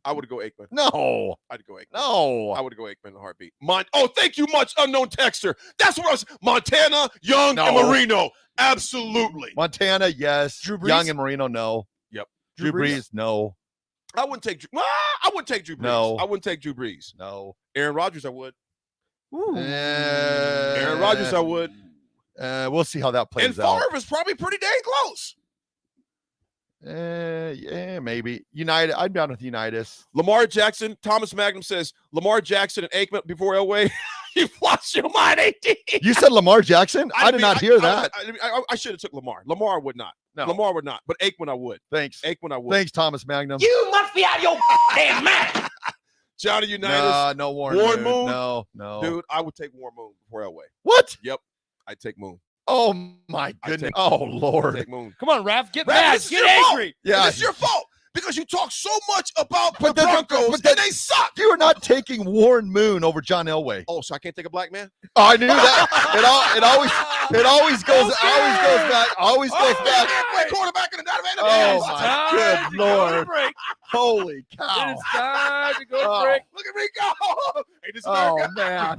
I would go Aikman. No. I'd go Aikman. No. I would go Aikman in a heartbeat. Thank you much, unknown texter. That's what I was. Montana, Young, and No. Marino. Absolutely. Montana, yes. Drew Brees? Young and Marino, no. Yep. Drew Brees, no. I wouldn't take. I wouldn't take Drew Brees. No. I wouldn't take Drew Brees. No. Aaron Rodgers, I would. Ooh. Aaron Rodgers, I would. We'll see how that plays And out. Favre is probably pretty dang close. Yeah, maybe. United. I'm down with Unitas. Lamar Jackson. Thomas Magnum says Lamar Jackson and Aikman before Elway. You've lost your mind, AD. You said Lamar Jackson? I did not hear that. I should have took Lamar. Lamar would not. No. Lamar would not. But Aikman, I would. Thanks. Aikman, I would. Thanks, Thomas Magnum. You must be out of your damn mind. Johnny Unitas. No Warren Moon. No. Dude, I would take Warren Moon before Elway. What? Yep. I'd take Moon. Oh my goodness. Oh I'd Lord. take Moon. Come on, Raph. Get Raph, mad. this is Get your angry. fault. Yeah. It's your fault because you talk so much about the But then- Broncos but then- and they suck. You are not taking Warren Moon over John Elway. Oh, so I can't take a black man? Oh, I knew that. It always goes back. Always goes back. Play quarterback in the Oh database. my Time good to go to Lord. break. Holy It cow. is time to go to Oh. break. Look at me go. Hey, this is Oh America. man.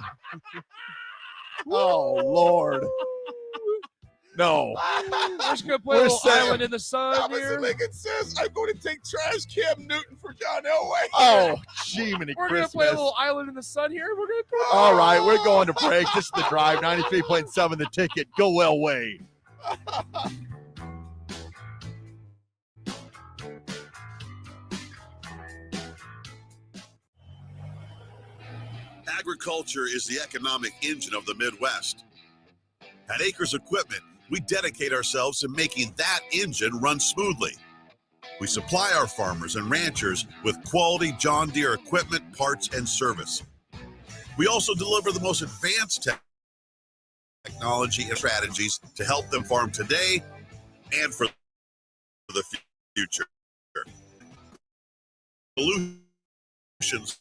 Oh Lord. No. We're just gonna play a We're little saying- island in the sun Thomas here. and Lincoln says I'm going to take trash Cam Newton for John Elway. Oh, Jiminy We're gonna play a Christmas. little island in the sun here. We're gonna go. All right, we're going to break. This is the drive. 93.7 the ticket. Go Elway. Agriculture is the economic engine of the Midwest. At Acres Equipment, we dedicate ourselves to making that engine run smoothly. We supply our farmers and ranchers with quality John Deere equipment, parts, and service. We also deliver the most advanced technology and strategies to help them farm today and for the future. Solutions.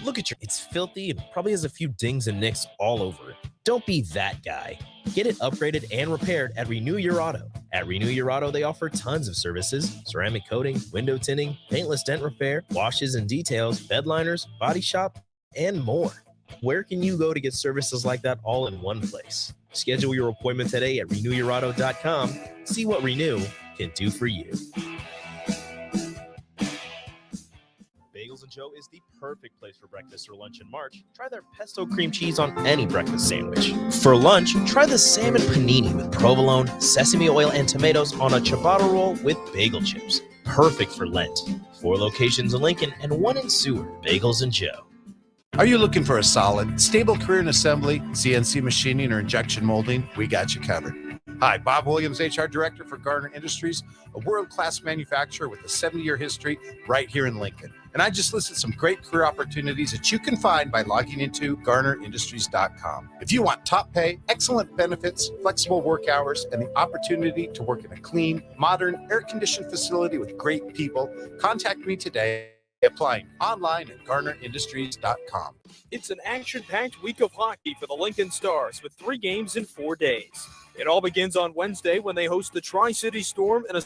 Look at it's filthy and probably has a few dings and nicks all over it. Don't be that guy. Get it upgraded and repaired at Renew Your Auto. At Renew Your Auto, they offer tons of services: ceramic coating, window tinting, paintless dent repair, washes and details, bed liners, body shop, and more. Where can you go to get services like that all in one place? Schedule your appointment today at renewyourauto.com. See what Renew can do for you. Bagels & Joe is the perfect place for breakfast or lunch in March. Try their pesto cream cheese on any breakfast sandwich. For lunch, try the salmon panini with provolone, sesame oil, and tomatoes on a ciabatta roll with bagel chips. Perfect for Lent. 4 locations in Lincoln and 1 in Seward. Bagels & Joe. Are you looking for a solid, stable career in assembly, CNC machining, or injection molding? We got you covered. Hi, Bob Williams, HR Director for Garner Industries, a world-class manufacturer with a 70-year history right here in Lincoln. And I just listed some great career opportunities that you can find by logging into GarnerIndustries.com. If you want top pay, excellent benefits, flexible work hours, and the opportunity to work in a clean, modern, air-conditioned facility with great people, contact me today. Applying online at GarnerIndustries.com. It's an action-packed week of hockey for the Lincoln Stars with 3 games in 4 days. It all begins on Wednesday when they host the Tri-City Storm in a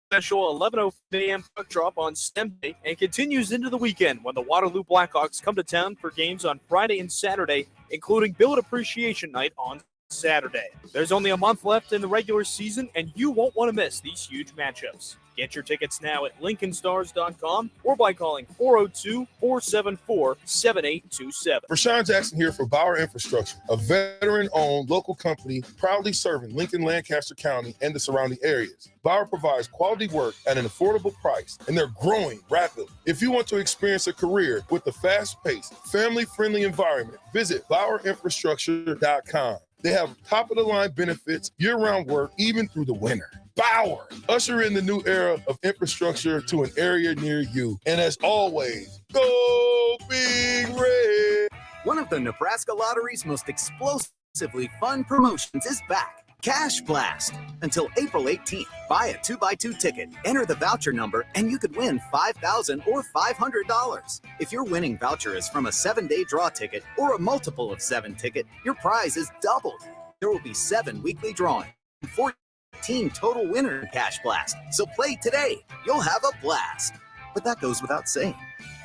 special 11:05 a.m. puck drop on STEM Day and continues into the weekend when the Waterloo Blackhawks come to town for games on Friday and Saturday, including Billet Appreciation Night on Saturday. There's only a month left in the regular season, and you won't want to miss these huge matchups. Get your tickets now at LincolnStars.com or by calling 402-474-7827. Rashawn Jackson here for Bauer Infrastructure, a veteran-owned local company proudly serving Lincoln, Lancaster County, and the surrounding areas. Bauer provides quality work at an affordable price, and they're growing rapidly. If you want to experience a career with a fast-paced, family-friendly environment, visit BauerInfrastructure.com. They have top-of-the-line benefits, year-round work, even through the winter. Bauer, usher in the new era of infrastructure to an area near you. And as always, go Big Red! One of the Nebraska Lottery's most explosively fun promotions is back. Cash Blast. Until April 18th, buy a 2x2 ticket, enter the voucher number, and you could win $5,000 or $500. If your winning voucher is from a 7-day draw ticket or a multiple of 7 ticket, your prize is doubled. There will be 7 weekly drawings, 14 total winner in Cash Blast. So play today. You'll have a blast. But that goes without saying.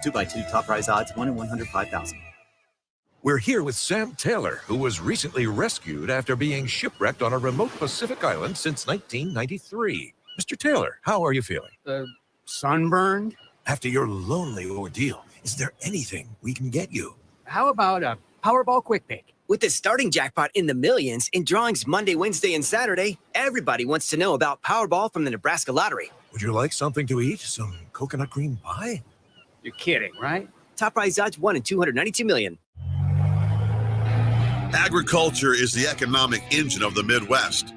2x2 top prize odds, 1 in 105,000. We're here with Sam Taylor, who was recently rescued after being shipwrecked on a remote Pacific island since 1993. Mr. Taylor, how are you feeling? Sunburned. After your lonely ordeal, is there anything we can get you? How about a Powerball Quick Pick? With the starting jackpot in the millions in drawings Monday, Wednesday, and Saturday, everybody wants to know about Powerball from the Nebraska Lottery. Would you like something to eat? Some coconut cream pie? You're kidding, right? Top prize odds 1 in 292 million. Agriculture is the economic engine of the Midwest.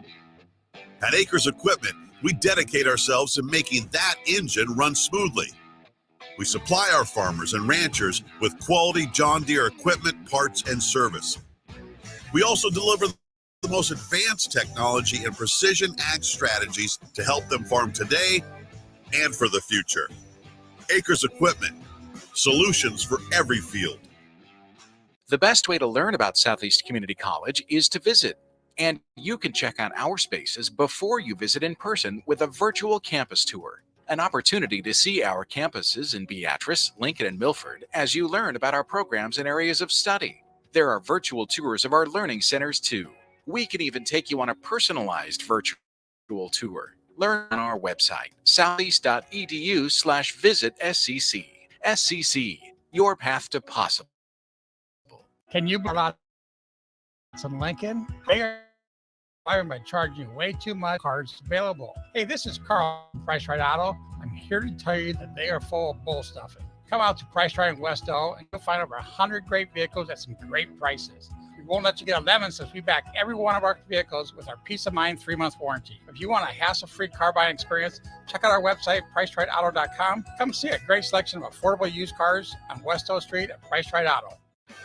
At Acres Equipment, we dedicate ourselves to making that engine run smoothly. We supply our farmers and ranchers with quality John Deere equipment, parts, and service. We also deliver the most advanced technology and precision ag strategies to help them farm today and for the future. Acres Equipment, solutions for every field. The best way to learn about Southeast Community College is to visit, and you can check out our spaces before you visit in person with a virtual campus tour, an opportunity to see our campuses in Beatrice, Lincoln, and Milford as you learn about our programs and areas of study. There are virtual tours of our learning centers too. We can even take you on a personalized virtual tour. Learn on our website, southeast.edu/visit SCC. SCC, your path to possible. Can you buy lots in Lincoln? They are firing by charging way too much. Cars available. Hey, this is Carl from Price Right Auto. I'm here to tell you that they are full of bull stuffing. Come out to Price Right in West O and you'll find over 100 great vehicles at some great prices. We won't let you get 11 since we back every one of our vehicles with our Peace of Mind 3-month warranty. If you want a hassle-free car buying experience, check out our website, PriceRightAuto.com. Come see a great selection of affordable used cars on West O Street at Price Right Auto.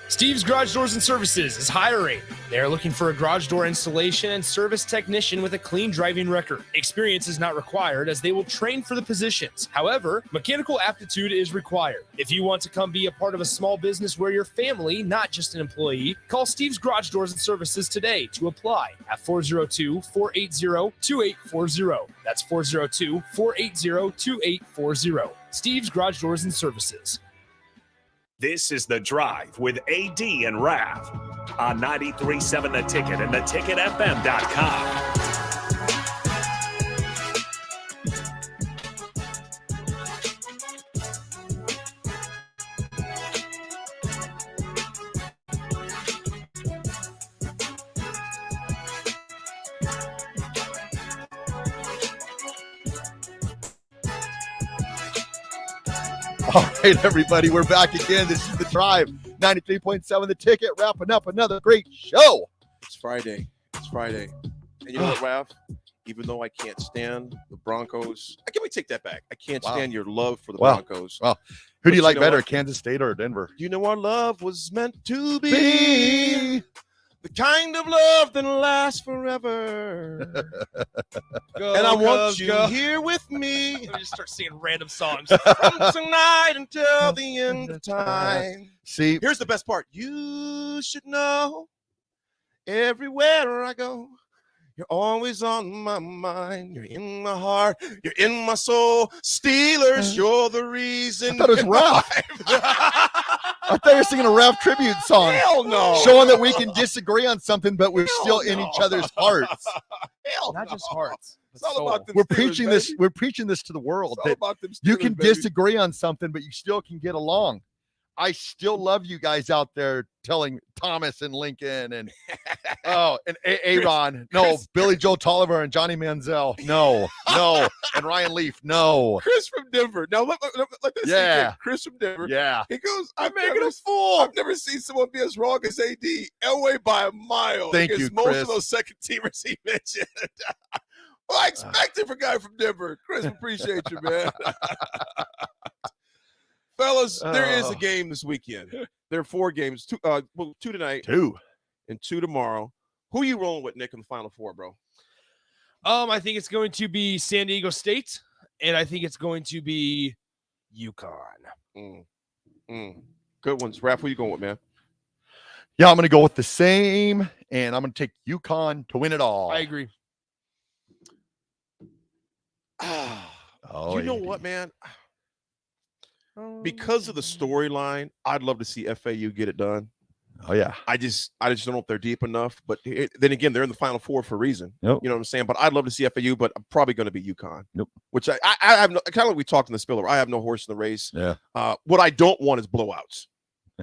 Steve's Garage Doors and Services is hiring. They are looking for a garage door installation and service technician with a clean driving record. Experience is not required as they will train for the positions. However, mechanical aptitude is required. If you want to come be a part of a small business where you're family, not just an employee, call Steve's Garage Doors and Services today to apply at 402-480-2840. That's 402-480-2840. Steve's Garage Doors and Services. This is The Drive with AD and Raff on 93.7 The Ticket and theticketfm.com. All right, everybody, we're back again. This is The Drive, 93.7 The Ticket, wrapping up another great show. It's Friday. It's Friday. And you know what, Ralph? Even though I can't stand the Broncos, let me take that back. I can't stand your love for the Broncos. Well, who do you But like better, what? Kansas State or Denver? You know our love was meant to be the kind of love that lasts forever. And I want you here with me. Let me just start singing random songs. From tonight until the end of time. See, here's the best part. You should know everywhere I go, you're always on my mind. You're in my heart. You're in my soul. Steelers, you're the reason. I thought it was Ralph. I thought you were singing a Ralph tribute song. Hell no. Showing that we can disagree on something, but we're still in each other's hearts. Hell Not just hearts. It's all about them We're Steelers, preaching baby. this. We're preaching this to the world It's all that about them you Steelers, can baby. disagree on something, but you still can get along. I still love you guys out there telling Thomas and Lincoln and Aaron. No, Billy Joe Tolliver and Johnny Manziel. No, and Ryan Leaf. No. Chris from Denver. Now let this sink in. Chris from Denver. Yeah. He goes, I'm making a fool. I've never seen someone be as wrong as AD. Elway by a mile. Thank against you, most Chris. of those second teamers he mentioned. Well, I expected for a guy from Denver. Chris, appreciate you, man. Fellas, there is a game this weekend. There are 4 games. 2 tonight. 2. And 2 tomorrow. Who you rolling with, Nick, in the Final Four, bro? I think it's going to be San Diego State, and I think it's going to be UConn. Good ones. Raph, who you going with, man? Yeah, I'm going to go with the same, and I'm going to take UConn to win it all. I agree. Oh, You know what, man? Because of the storyline, I'd love to see FAU get it done. Oh yeah. I just don't know if they're deep enough. But then again, they're in the Final Four for a reason. Yep. You know what I'm saying? But I'd love to see FAU, but I'm probably going to be UConn. Nope. Which I have no, kind of like we talked in the spiller. I have no horse in the race. Yeah. What I don't want is blowouts.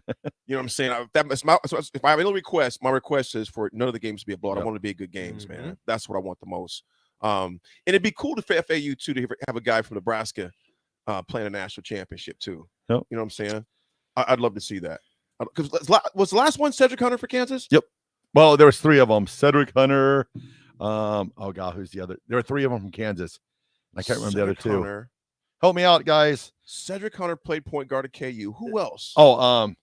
You know what I'm saying? If I have any request, my request is for none of the games to be a blowout. I want it to be good games, man. That's what I want the most. And it'd be cool for FAU too to have a guy from Nebraska playing a national championship too. Yep. You know what I'm saying? I'd love to see that. Because was the last one Cedric Hunter for Kansas? Yep. Well, there was 3 of them. Cedric Hunter. Oh God, who's the other? There were 3 of them from Kansas. I can't remember the other 2. Hunter. Help me out, guys. Cedric Hunter played point guard at KU. Who else? Oh,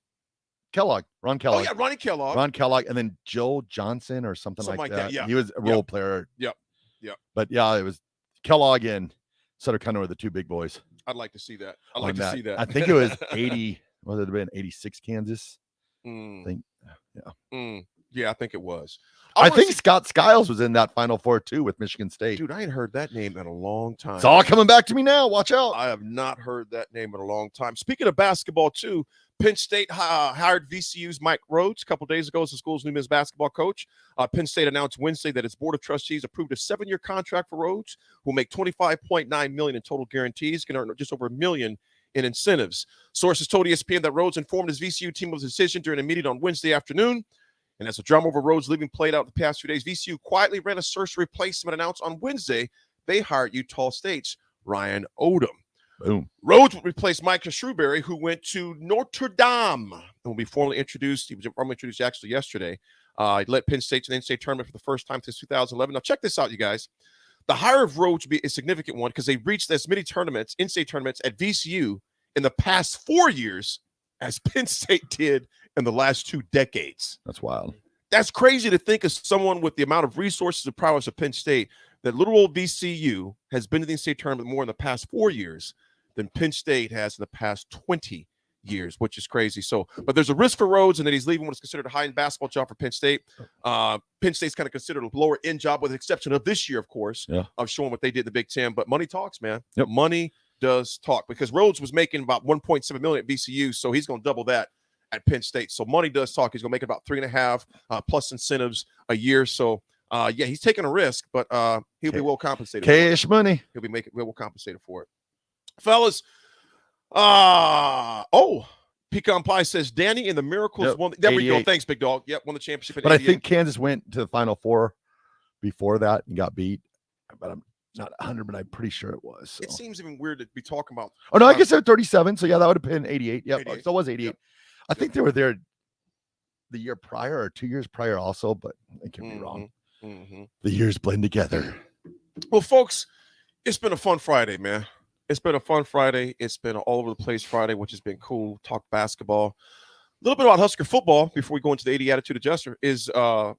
Kellogg. Ron Kellogg. Oh yeah, Ronnie Kellogg. Ron Kellogg, and then Joe Johnson or something like that. Yeah. He was a role player. Yep. But yeah, it was Kellogg and Cedric Hunter were the 2 big boys. I'd like to see that. I'd like to see that. I think it was 80. Was it been 86 Kansas? I think. Yeah. Yeah, I think it was. I think Scott Skiles was in that Final Four too with Michigan State. Dude, I ain't heard that name in a long time. It's all coming back to me now. Watch out. I have not heard that name in a long time. Speaking of basketball too, Penn State hired VCU's Mike Rhodes a couple days ago as the school's new men's basketball coach. Penn State announced Wednesday that its board of trustees approved a 7-year contract for Rhodes, who will make $25.9 million in total guarantees, can earn just over $1 million in incentives. Sources told ESPN that Rhodes informed his VCU team of the decision during a meeting on Wednesday afternoon. And as the drama over Rhodes leaving played out the past few days, VCU quietly ran a search to replace him and announced on Wednesday they hired Utah State's Ryan Odom. Boom. Rhodes will replace Micah Shrewberry, who went to Notre Dame and will be formally introduced. He was formally introduced actually yesterday. He led Penn State to the NCAA tournament for the first time since 2011. Now, check this out, you guys. The hire of Rhodes will be a significant one because they reached as many tournaments, NCAA tournaments at VCU in the past 4 years as Penn State did in the last 2 decades. That's wild. That's crazy to think of someone with the amount of resources and prowess of Penn State that little old VCU has been to the NCAA tournament more in the past 4 years than Penn State has in the past 20 years, which is crazy. So, but there's a risk for Rhodes and that he's leaving what is considered a high-end basketball job for Penn State. Penn State's kind of considered a lower-end job with the exception of this year, of course, of showing what they did in the Big Ten. But money talks, man. Yep. Money does talk, because Rhodes was making about 1.7 million at VCU, so he's going to double that at Penn State. So money does talk. He's going to make about 3.5 plus incentives a year. So yeah, he's taking a risk, but he'll be well compensated. Cash money. He'll be well compensated for it, fellas. Pecan Pie says Danny and the Miracles won. There we go. Thanks, Big Dog. Yep, won the championship. But I think Kansas went to the Final Four before that and got beat. But I'm not 100, but I'm pretty sure it was. So. It seems even weird to be talking about. Oh no, I guess they're 37. So yeah, that would have been 88. Yep, 88. So it was 88. Yep. I think they were there the year prior or 2 years prior also, but I could be wrong. The years blend together. Well, folks, it's been a fun Friday, man. It's been a fun Friday. It's been an all over the place Friday, which has been cool. Talk basketball. A little bit about Husker football before we go into the AD Attitude Adjuster is our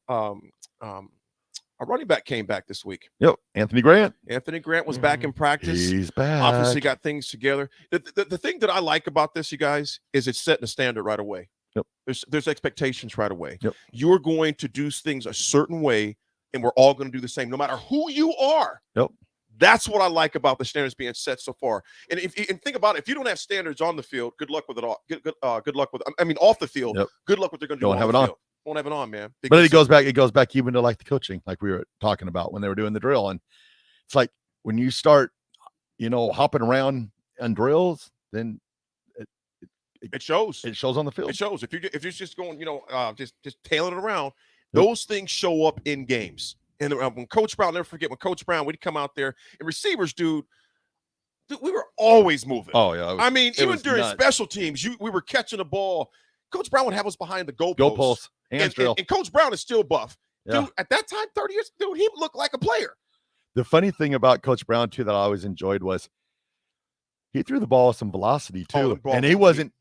running back came back this week. Yep, Anthony Grant. Anthony Grant was back in practice. He's back. Obviously got things together. The thing that I like about this, you guys, is it's setting a standard right away. Yep. There's expectations right away. Yep. You're going to do things a certain way, and we're all going to do the same, no matter who you are. Yep. That's what I like about the standards being set so far. And and think about it, if you don't have standards on the field, good luck with it all. Good luck with it. I mean, off the field, good luck what they're going to do. Don't have it on. Won't have it on, man. But it goes back even to like the coaching, like we were talking about when they were doing the drill. And it's like when you start, hopping around on drills, then it shows. It shows on the field. It shows. If you're just going, just tailing it around, those things show up in games. And when Coach Brown, I'll never forget when Coach Brown, we'd come out there and receivers, dude, we were always moving. Oh yeah. I mean, even during special teams, we were catching the ball. Coach Brown would have us behind the goalposts. And Coach Brown is still buff. Yeah. Dude, at that time, 30 years, dude, he looked like a player. The funny thing about Coach Brown too that I always enjoyed was he threw the ball with some velocity too, and he wasn't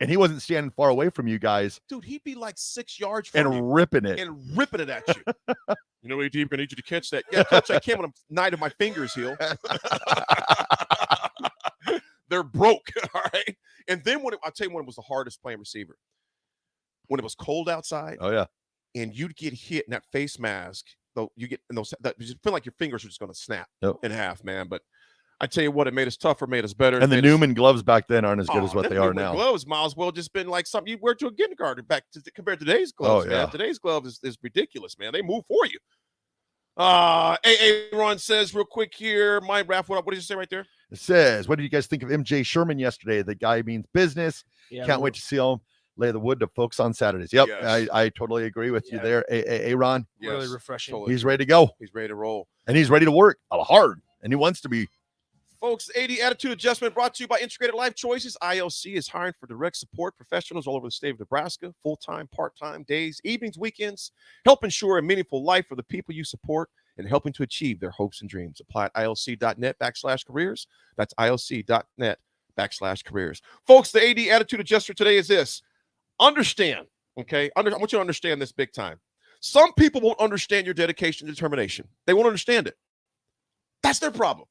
standing far away from you guys. Dude, he'd be like 6 yards from you ripping it at you. AD, we're gonna need you to catch that. Yeah, Coach, I can't when I'm knight of my fingers heel. They're broke, all right. And then I'll tell you when it was the hardest playing receiver. When it was cold outside. Oh yeah. And you'd get hit in that face mask. Though you get in those, you just feel like your fingers are just gonna snap in half, man. But I tell you what, it made us tougher, made us better. And the Newman gloves back then aren't as good as what they are now. Gloves might as well just been like something you wear to a kindergarten compared to today's gloves. Oh, yeah. Man. Today's glove is ridiculous, man. They move for you. Ron says real quick here, my Raff, what did you say right there? It says, what did you guys think of MJ Sherman yesterday? The guy means business. Yeah, Can't wait to see him lay the wood to folks on Saturdays. Yep, yes. I totally agree with you there. Ron. Yes, really refreshing. totally. He's ready to go. He's ready to roll. And he's ready to work hard. And he wants to be. Folks, AD Attitude Adjustment brought to you by Integrated Life Choices. ILC is hiring for direct support professionals all over the state of Nebraska, full-time, part-time, days, evenings, weekends. Help ensure a meaningful life for the people you support and helping to achieve their hopes and dreams. Apply at ilc.net/careers. That's ilc.net/careers. Folks, the AD Attitude Adjuster today is this. Understand, okay? I want you to understand this big time. Some people won't understand your dedication and determination. They won't understand it. That's their problem.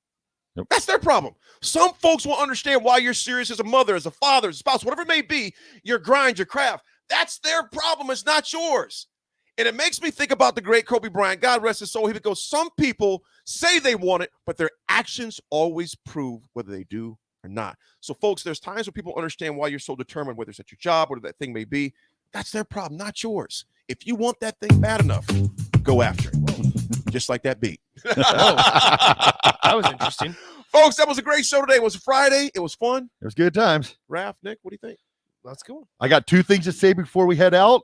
Yep. That's their problem. Some folks won't understand why you're serious as a mother, as a father, as a spouse, whatever it may be, your grind, your craft. That's their problem. It's not yours. And it makes me think about the great Kobe Bryant. God rest his soul. He would go, some people say they want it, but their actions always prove whether they do or not. So, folks, there's times when people understand why you're so determined, whether it's at your job, whatever that thing may be. That's their problem, not yours. If you want that thing bad enough, go after it. Just like that beat. That was interesting. Folks, that was a great show today. It was Friday. It was fun. It was good times. Raff, Nick, what do you think? Let's go. I got two things to say before we head out.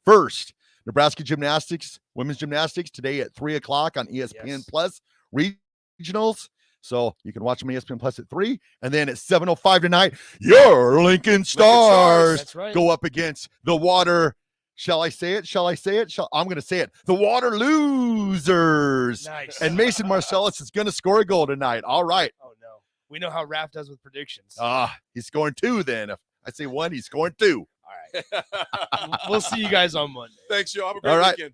First, Nebraska gymnastics, women's gymnastics today at 3:00 on ESPN Plus regionals. So you can watch them on ESPN Plus at 3. And then at 7:05 tonight, your Lincoln Stars That's right. go up against the Water. Shall I say it? I'm going to say it. The Water Losers. Nice. And Mason Marcellus is going to score a goal tonight. All right. Oh, no. We know how Raff does with predictions. He's scoring 2 then. If I say 1, he's scoring 2. All right. We'll see you guys on Monday. Thanks, y'all. Have a great All right. weekend.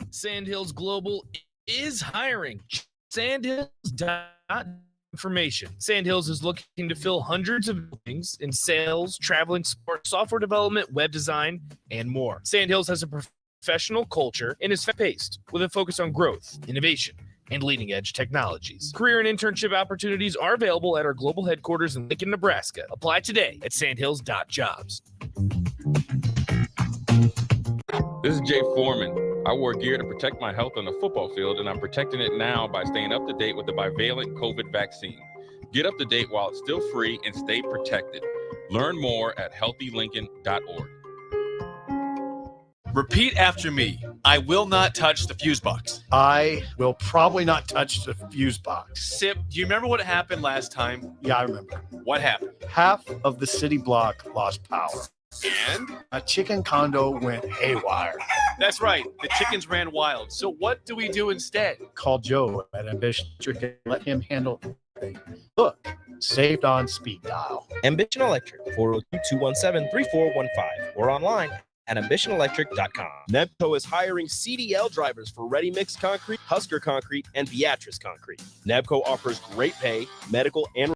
Sandhills Global is hiring. Sandhills.information. Sandhills is looking to fill hundreds of openings in sales, traveling support, software development, web design, and more. Sandhills has a professional culture and is fast-paced with a focus on growth, innovation, and leading-edge technologies. Career and internship opportunities are available at our global headquarters in Lincoln, Nebraska. Apply today at sandhills.jobs. This is Jay Foreman. I wore gear to protect my health on the football field, and I'm protecting it now by staying up to date with the bivalent COVID vaccine. Get up to date while it's still free and stay protected. Learn more at healthylincoln.org. Repeat after me. I will not touch the fuse box. I will probably not touch the fuse box. Sip, do you remember what happened last time? Yeah, I remember. What happened? Half of the city block lost power. And? A chicken condo went haywire. That's right. The chickens ran wild. So what do we do instead? Call Joe at Ambition Electric and let him handle everything. Look, saved on speed dial. Ambition Electric, 402-217-3415 or online at ambitionelectric.com. Nebco is hiring CDL drivers for Ready Mix Concrete, Husker Concrete, and Beatrice Concrete. Nebco offers great pay, medical, and